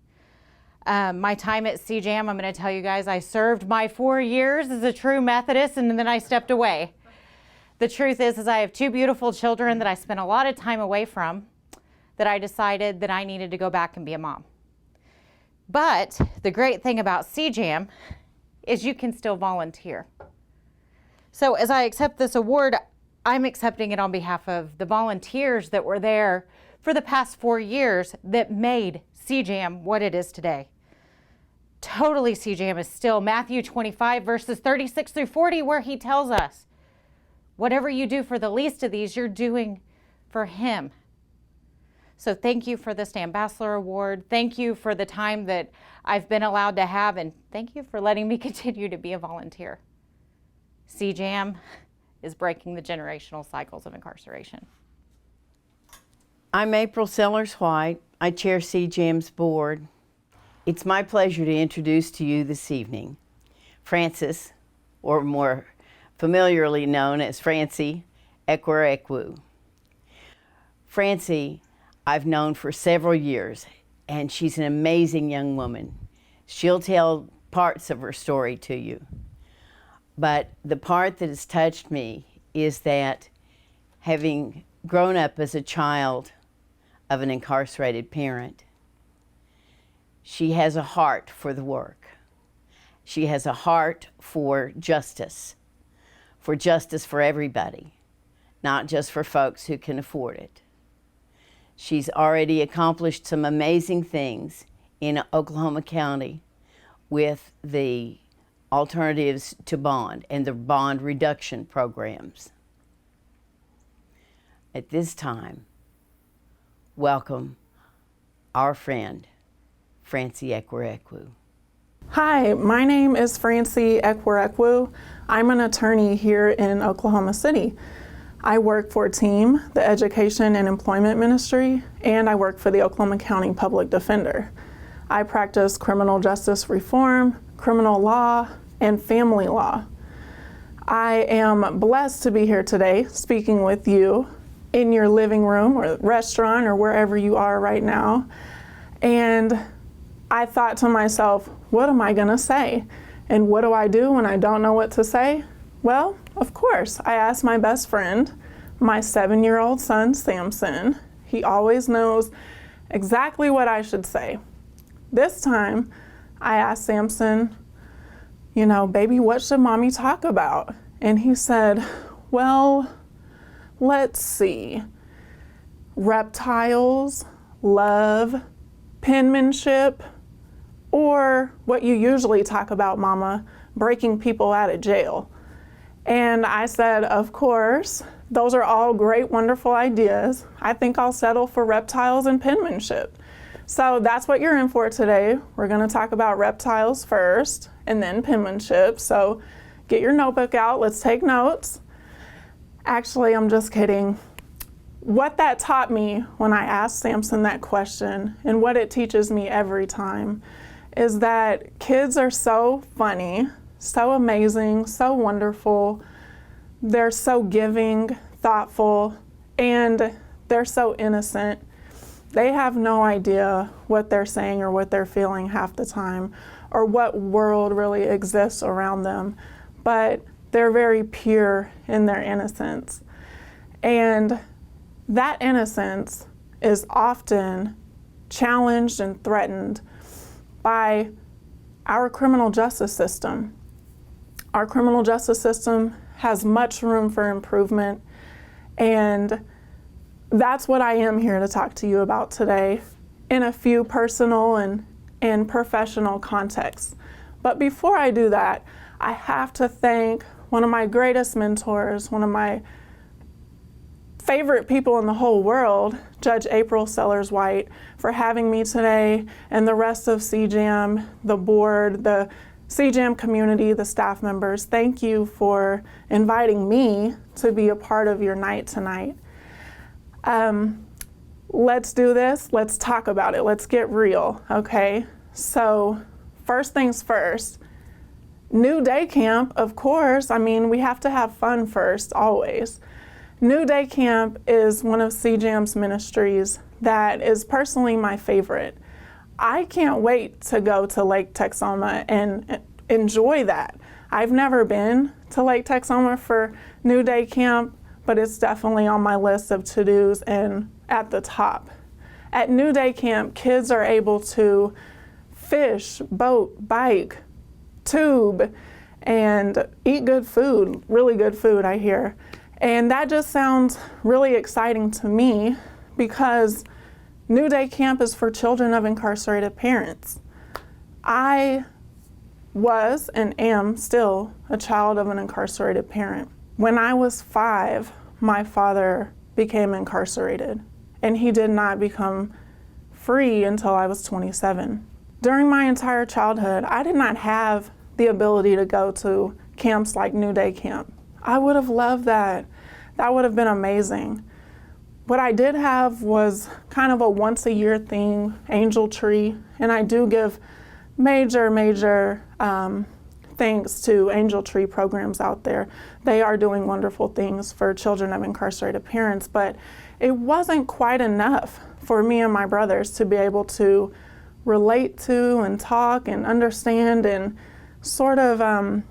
My time at CJAMM, I'm going to tell you guys, I served my 4 years as a true Methodist, and then I stepped away. The truth is I have 2 beautiful children that I spent a lot of time away from, that I decided that I needed to go back and be a mom. But the great thing about CJAMM is you can still volunteer. So as I accept this award, I'm accepting it on behalf of the volunteers that were there for the past 4 years that made CJAMM what it is today. Totally, CJAMM is still Matthew 25 verses 36 through 40, where he tells us, whatever you do for the least of these, you're doing for him. So thank you for the Stan Basler Award. Thank you for the time that I've been allowed to have, and thank you for letting me continue to be a volunteer. CJAMM is breaking the generational cycles of incarceration. I'm April Sellers-White. I chair CJAMM's board. It's my pleasure to introduce to you this evening Francis, or more familiarly known as Francie Ekwerekwu. Francie, I've known for several years, and she's an amazing young woman. She'll tell parts of her story to you. But the part that has touched me is that having grown up as a child of an incarcerated parent, she has a heart for the work. She has a heart for justice for everybody, not just for folks who can afford it. She's already accomplished some amazing things in Oklahoma County with the alternatives to bond and the bond reduction programs. At this time, welcome our friend, Francie Ekwerekwu. Hi, my name is Francie Ekwerekwu. I'm an attorney here in Oklahoma City. I work for CJAMM, the Education and Employment Ministry, and I work for the Oklahoma County Public Defender. I practice criminal justice reform, criminal law, and family law. I am blessed to be here today speaking with you in your living room or restaurant or wherever you are right now. And I thought to myself, what am I gonna say? And what do I do when I don't know what to say? Well, of course, I asked my best friend, my 7-year-old son, Samson. He always knows exactly what I should say. This time, I asked Samson, you know, baby, what should mommy talk about? And he said, well, let's see. Reptiles, love, penmanship, or what you usually talk about, Mama, breaking people out of jail. And I said, of course, those are all great, wonderful ideas. I think I'll settle for reptiles and penmanship. So that's what you're in for today. We're gonna talk about reptiles first and then penmanship. So get your notebook out, let's take notes. Actually, I'm just kidding. What that taught me when I asked Samson that question, and what it teaches me every time, is that kids are so funny, so amazing, so wonderful. They're so giving, thoughtful, and they're so innocent. They have no idea what they're saying or what they're feeling half the time, or what world really exists around them, but they're very pure in their innocence. And that innocence is often challenged and threatened by our criminal justice system. Our criminal justice system has much room for improvement, and that's what I am here to talk to you about today in a few personal and professional contexts. But before I do that, I have to thank one of my greatest mentors, one of my favorite people in the whole world, Judge April Sellers-White, for having me today, and the rest of CJAMM, the board, the CJAMM community, the staff members. Thank you for inviting me to be a part of your night tonight. Let's do this. Let's talk about it. Let's get real, okay? So first things first, New Day Camp, of course. I mean, we have to have fun first, always. New Day Camp is one of CJAMM's ministries that is personally my favorite. I can't wait to go to Lake Texoma and enjoy that. I've never been to Lake Texoma for New Day Camp, but it's definitely on my list of to-dos and at the top. At New Day Camp, kids are able to fish, boat, bike, tube, and eat good food, really good food, I hear. And that just sounds really exciting to me because New Day Camp is for children of incarcerated parents. I was and am still a child of an incarcerated parent. When I was 5, my father became incarcerated, and he did not become free until I was 27. During my entire childhood, I did not have the ability to go to camps like New Day Camp. I would have loved that. That would have been amazing. What I did have was kind of a once-a-year thing, Angel Tree, and I do give major thanks to Angel Tree programs out there. They are doing wonderful things for children of incarcerated parents, but it wasn't quite enough for me and my brothers to be able to relate to and talk and understand and sort of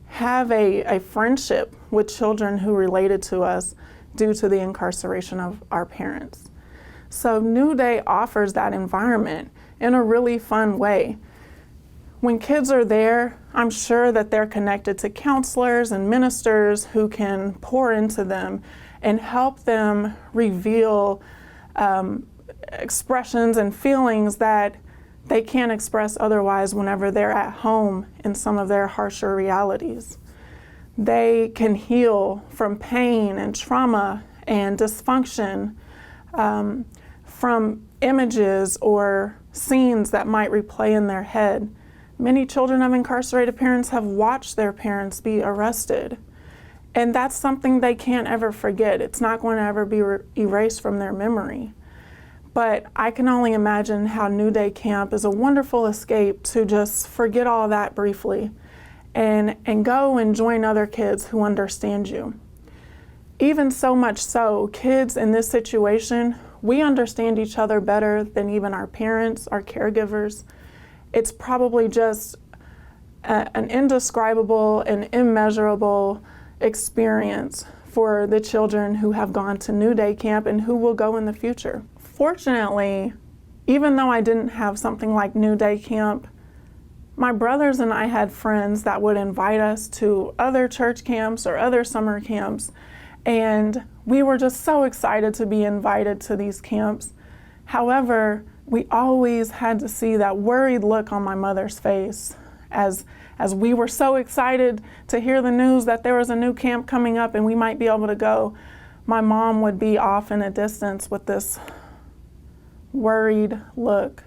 have a friendship with children who related to us due to the incarceration of our parents. So New Day offers that environment in a really fun way. When kids are there, I'm sure that they're connected to counselors and ministers who can pour into them and help them reveal expressions and feelings that they can't express otherwise whenever they're at home in some of their harsher realities. They can heal from pain and trauma and dysfunction from images or scenes that might replay in their head Many children of incarcerated parents have watched their parents be arrested. And that's something they can't ever forget. It's not going to ever be erased from their memory. But I can only imagine how New Day Camp is a wonderful escape to just forget all that briefly and go and join other kids who understand you. Even so much so, kids in this situation, we understand each other better than even our parents, our caregivers. It's probably just an indescribable and immeasurable experience for the children who have gone to New Day Camp and who will go in the future. Fortunately, even though I didn't have something like New Day Camp, my brothers and I had friends that would invite us to other church camps or other summer camps, and we were just so excited to be invited to these camps. However, we always had to see that worried look on my mother's face as we were so excited to hear the news that there was a new camp coming up and we might be able to go. My mom would be off in a distance with this worried look.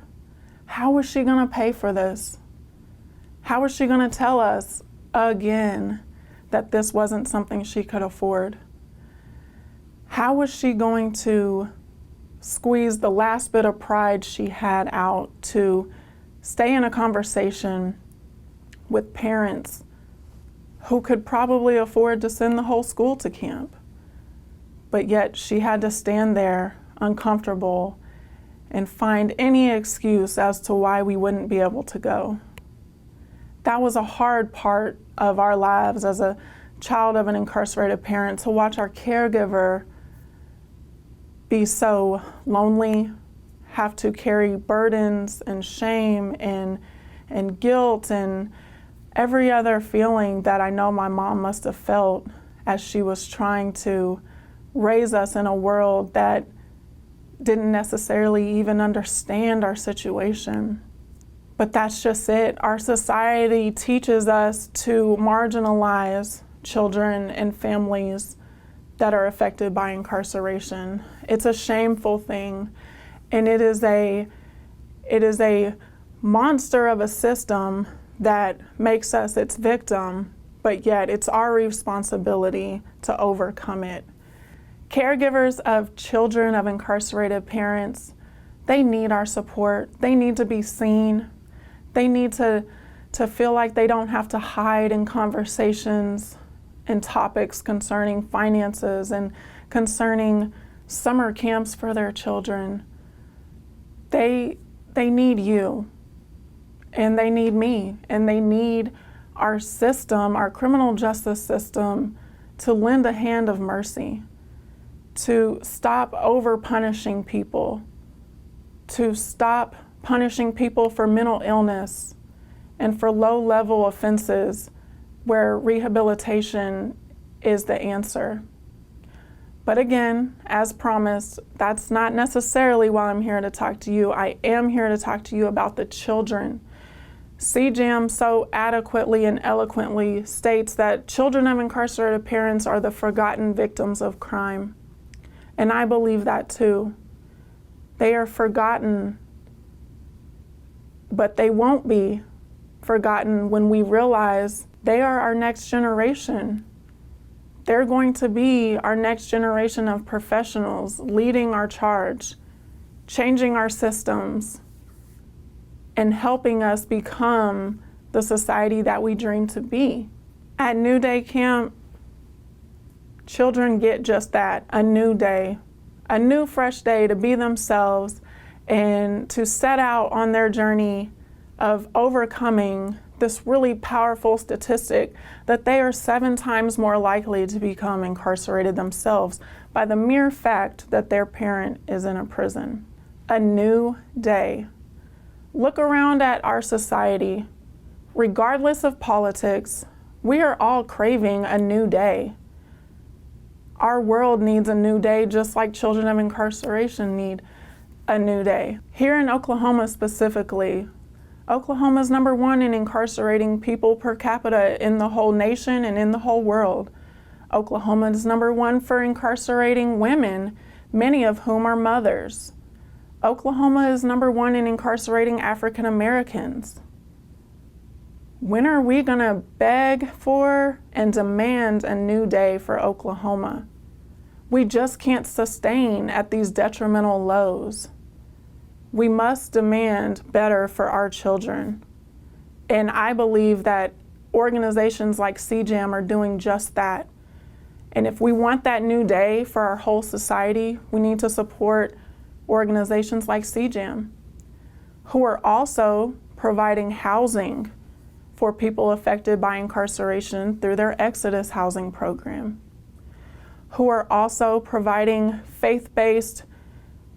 How was she going to pay for this? How was she going to tell us again that this wasn't something she could afford? How was she going to squeeze the last bit of pride she had out to stay in a conversation with parents who could probably afford to send the whole school to camp? But yet she had to stand there uncomfortable and find any excuse as to why we wouldn't be able to go. That was a hard part of our lives as a child of an incarcerated parent, to watch our caregiver be so lonely, have to carry burdens and shame and guilt and every other feeling that I know my mom must have felt as she was trying to raise us in a world that didn't necessarily even understand our situation. But that's just it. Our society teaches us to marginalize children and families that are affected by incarceration. It's a shameful thing, and it is a monster of a system that makes us its victim, but yet it's our responsibility to overcome it. Caregivers of children of incarcerated parents, they need our support. They need to be seen. They need to feel like they don't have to hide in conversations and topics concerning finances and concerning summer camps for their children. They need you, and they need me, and they need our system, our criminal justice system, to lend a hand of mercy, to stop over-punishing people, to stop punishing people for mental illness and for low-level offenses where rehabilitation is the answer. But again, as promised, that's not necessarily why I'm here to talk to you. I am here to talk to you about the children. CJAMM so adequately and eloquently states that children of incarcerated parents are the forgotten victims of crime. And I believe that too. They are forgotten, but they won't be forgotten when we realize they are our next generation. They're going to be our next generation of professionals leading our charge, changing our systems, and helping us become the society that we dream to be. At New Day Camp, children get just that, a new day, a new fresh day to be themselves and to set out on their journey of overcoming this really powerful statistic that they are 7 times more likely to become incarcerated themselves by the mere fact that their parent is in a prison. A new day. Look around at our society. Regardless of politics, we are all craving a new day. Our world needs a new day just like children of incarceration need a new day. Here in Oklahoma specifically, Oklahoma is #1 in incarcerating people per capita in the whole nation and in the whole world. Oklahoma is #1 for incarcerating women, many of whom are mothers. Oklahoma is #1 in incarcerating African Americans. When are we going to beg for and demand a new day for Oklahoma? We just can't sustain at these detrimental lows. We must demand better for our children. And I believe that organizations like CJAMM are doing just that. And if we want that new day for our whole society, we need to support organizations like CJAMM, who are also providing housing for people affected by incarceration through their Exodus housing program, who are also providing faith-based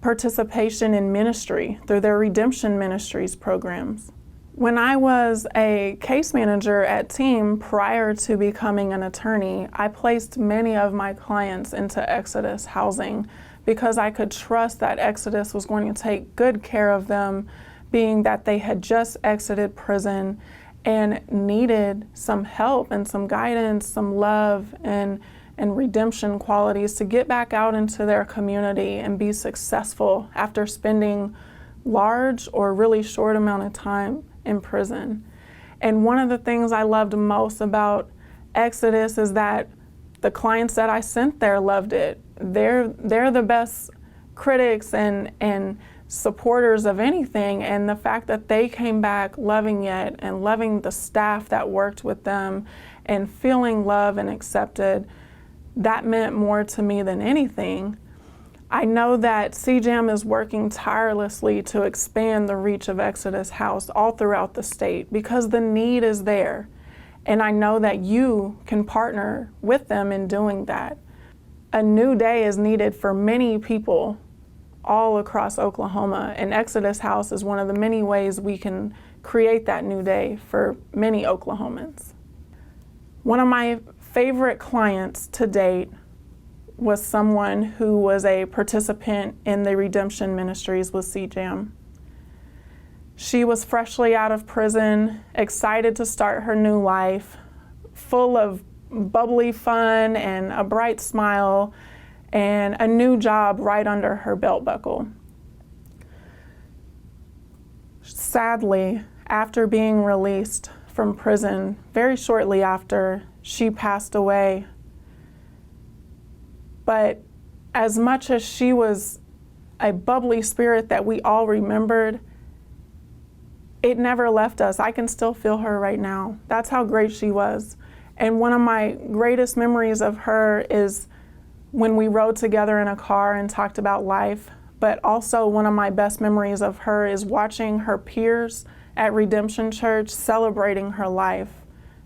participation in ministry through their Redemption Ministries programs. When I was a case manager at TEAM prior to becoming an attorney, I placed many of my clients into Exodus housing because I could trust that Exodus was going to take good care of them, being that they had just exited prison and needed some help and some guidance, some love and redemption qualities to get back out into their community and be successful after spending large or really short amount of time in prison. And one of the things I loved most about Exodus is that the clients that I sent there loved it. They're the best critics and supporters of anything, and the fact that they came back loving it and loving the staff that worked with them and feeling loved and accepted, that meant more to me than anything. I know that CJAMM is working tirelessly to expand the reach of Exodus House all throughout the state because the need is there. And I know that you can partner with them in doing that. A new day is needed for many people all across Oklahoma, and Exodus House is one of the many ways we can create that new day for many Oklahomans. One of my favorite clients to date was someone who was a participant in the Redemption Ministries with CJAMM. She was freshly out of prison, excited to start her new life, full of bubbly fun and a bright smile, and a new job right under her belt buckle. Sadly, after being released from prison, very shortly after, she passed away. But as much as she was a bubbly spirit that we all remembered, it never left us. I can still feel her right now. That's how great she was. And one of my greatest memories of her is when we rode together in a car and talked about life. But also one of my best memories of her is watching her peers at Redemption Church celebrating her life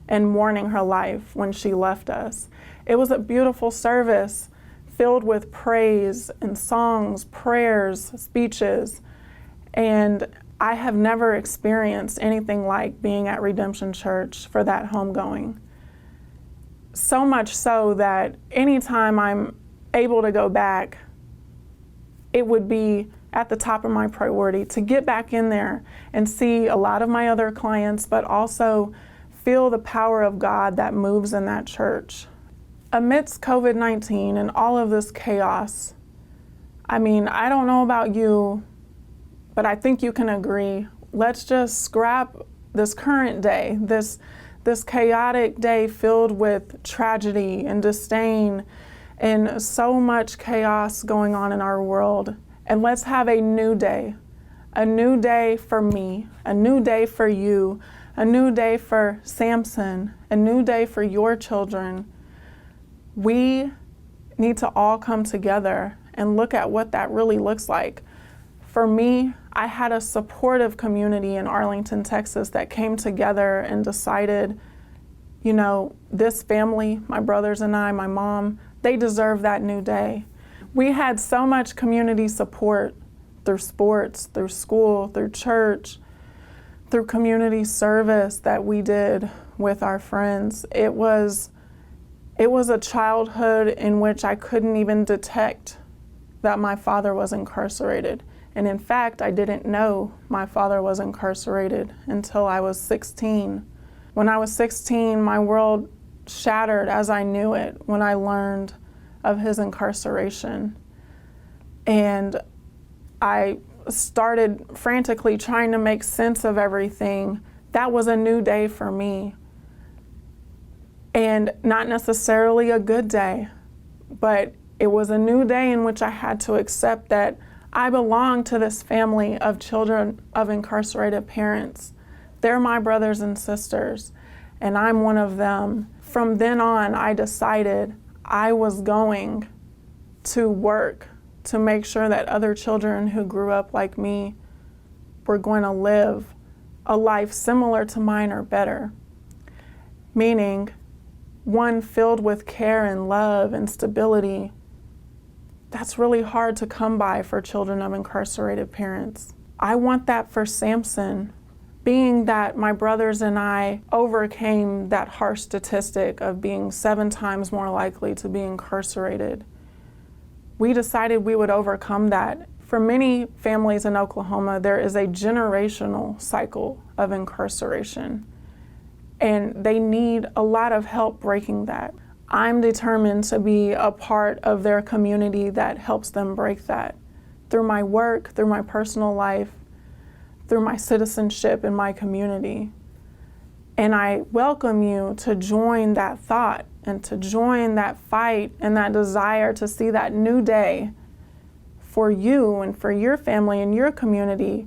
and mourning her life when she left us. It was a beautiful service filled with praise and songs, prayers, speeches, and I have never experienced anything like being at Redemption Church for that homegoing. So much so that anytime I'm able to go back, it would be at the top of my priority to get back in there and see a lot of my other clients, but also feel the power of God that moves in that church. Amidst COVID-19 and all of this chaos, I mean, I don't know about you, but I think you can agree. Let's just scrap this current day, this chaotic day filled with tragedy and disdain and so much chaos going on in our world. And let's have a new day for me, a new day for you, a new day for Samson, a new day for your children. We need to all come together and look at what that really looks like. For me, I had a supportive community in Arlington, Texas that came together and decided, you know, this family, my brothers and I, my mom, they deserve that new day. We had so much community support through sports, through school, through church, through community service that we did with our friends. It was a childhood in which I couldn't even detect that my father was incarcerated. And in fact, I didn't know my father was incarcerated until I was 16. When I was 16, my world shattered as I knew it when I learned of his incarceration. And I started frantically trying to make sense of everything that was a new day for me. And not necessarily a good day, but it was a new day in which I had to accept that I belong to this family of children of incarcerated parents. They're my brothers and sisters, and I'm one of them. From then on, I decided I was going to work to make sure that other children who grew up like me were going to live a life similar to mine or better. Meaning, one filled with care and love and stability. That's really hard to come by for children of incarcerated parents. I want that for Samson, being that my brothers and I overcame that harsh statistic of being 7 times more likely to be incarcerated. We decided we would overcome that. For many families in Oklahoma, there is a generational cycle of incarceration, and they need a lot of help breaking that. I'm determined to be a part of their community that helps them break that through my work, through my personal life, through my citizenship in my community. And I welcome you to join that thought and to join that fight and that desire to see that new day for you and for your family and your community,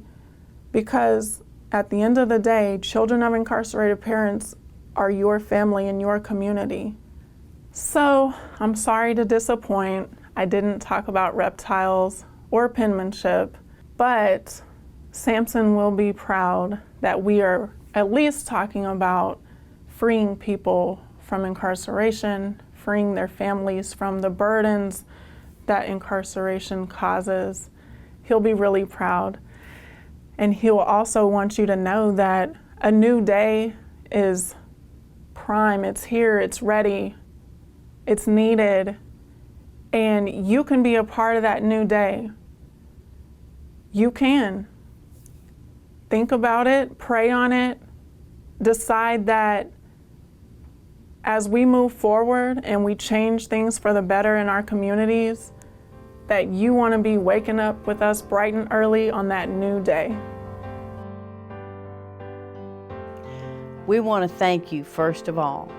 because at the end of the day, children of incarcerated parents are your family and your community. So I'm sorry to disappoint. I didn't talk about reptiles or penmanship, but Samson will be proud that we are at least talking about freeing people from incarceration, freeing their families from the burdens that incarceration causes. He'll be really proud. And he'll also want you to know that a new day is prime. It's here, it's ready, it's needed, and you can be a part of that new day. You can. Think about it, pray on it, decide that as we move forward and we change things for the better in our communities, that you want to be waking up with us bright and early on that new day. We want to thank you, first of all.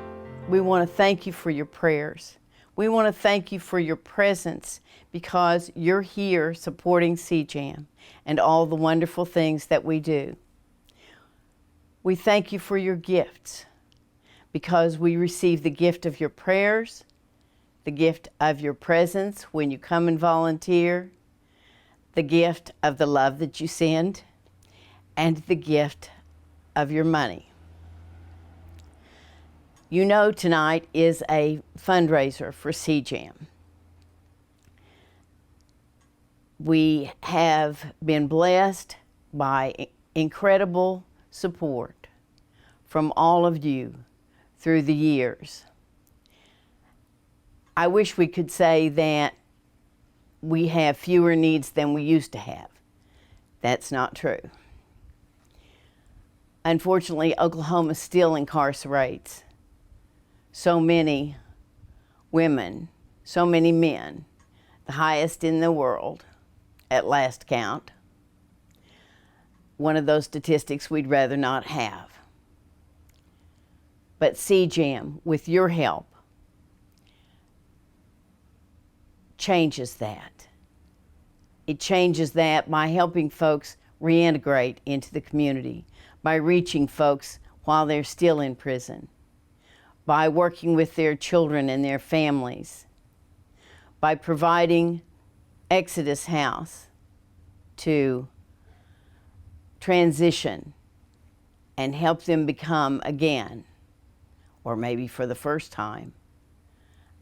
We want to thank you for your prayers. We want to thank you for your presence, because you're here supporting CJAMM and all the wonderful things that we do. We thank you for your gifts, because we receive the gift of your prayers, the gift of your presence when you come and volunteer, the gift of the love that you send, and the gift of your money. You know, tonight is a fundraiser for CJAMM. We have been blessed by incredible support from all of you through the years. I wish we could say that we have fewer needs than we used to have. That's not true. Unfortunately, Oklahoma still incarcerates so many women, so many men, the highest in the world at last count. One of those statistics we'd rather not have. But CJAMM, with your help, changes that. It changes that by helping folks reintegrate into the community, by reaching folks while they're still in prison, by working with their children and their families, by providing Exodus House to transition and help them become again, or maybe for the first time,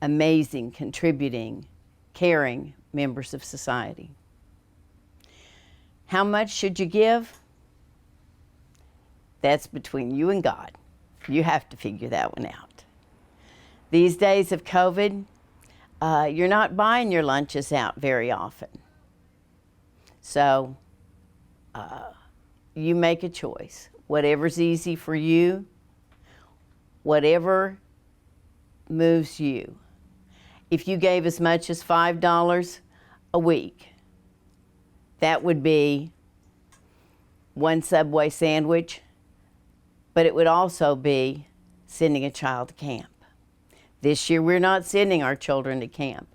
amazing, contributing, caring members of society. How much should you give? That's between you and God. You have to figure that one out. These days of COVID, you're not buying your lunches out very often. So you make a choice. Whatever's easy for you, whatever moves you. If you gave as much as $5 a week, that would be one Subway sandwich but it would also be sending a child to camp. This year we're not sending our children to camp,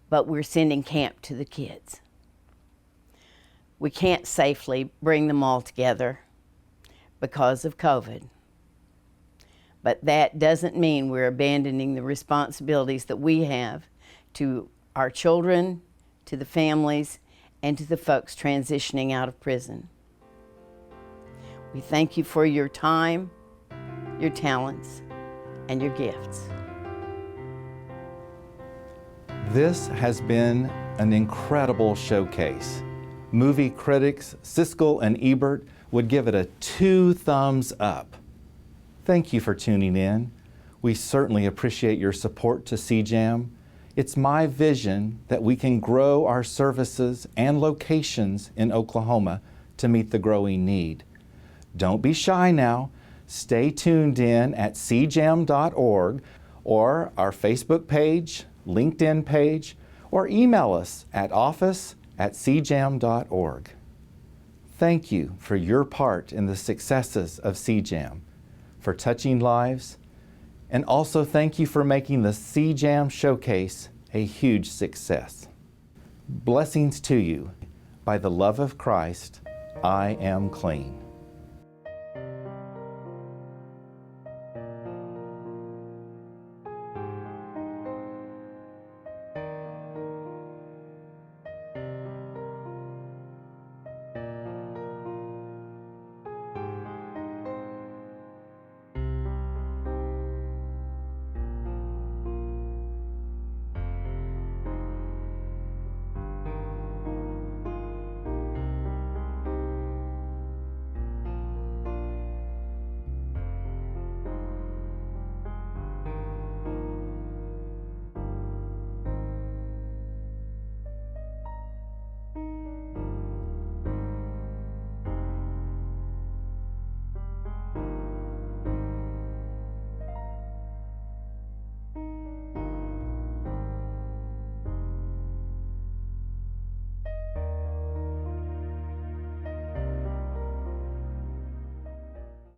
but we're sending camp to the kids. We can't safely bring them all together because of COVID. But that doesn't mean we're abandoning the responsibilities that we have to our children, to the families, and to the folks transitioning out of prison. We thank you for your time, your talents, and your gifts. This has been an incredible showcase. Movie critics Siskel and Ebert would give it a 2 thumbs up. Thank you for tuning in. We certainly appreciate your support to CJAMM. It's my vision that we can grow our services and locations in Oklahoma to meet the growing need. Don't be shy now. Stay tuned in at cjamm.org or our Facebook page, LinkedIn page, or email us at office@cjamm.org. Thank you for your part in the successes of CJAMM, for touching lives, and also thank you for making the CJAMM Showcase a huge success. Blessings to you. By the love of Christ, I am clean.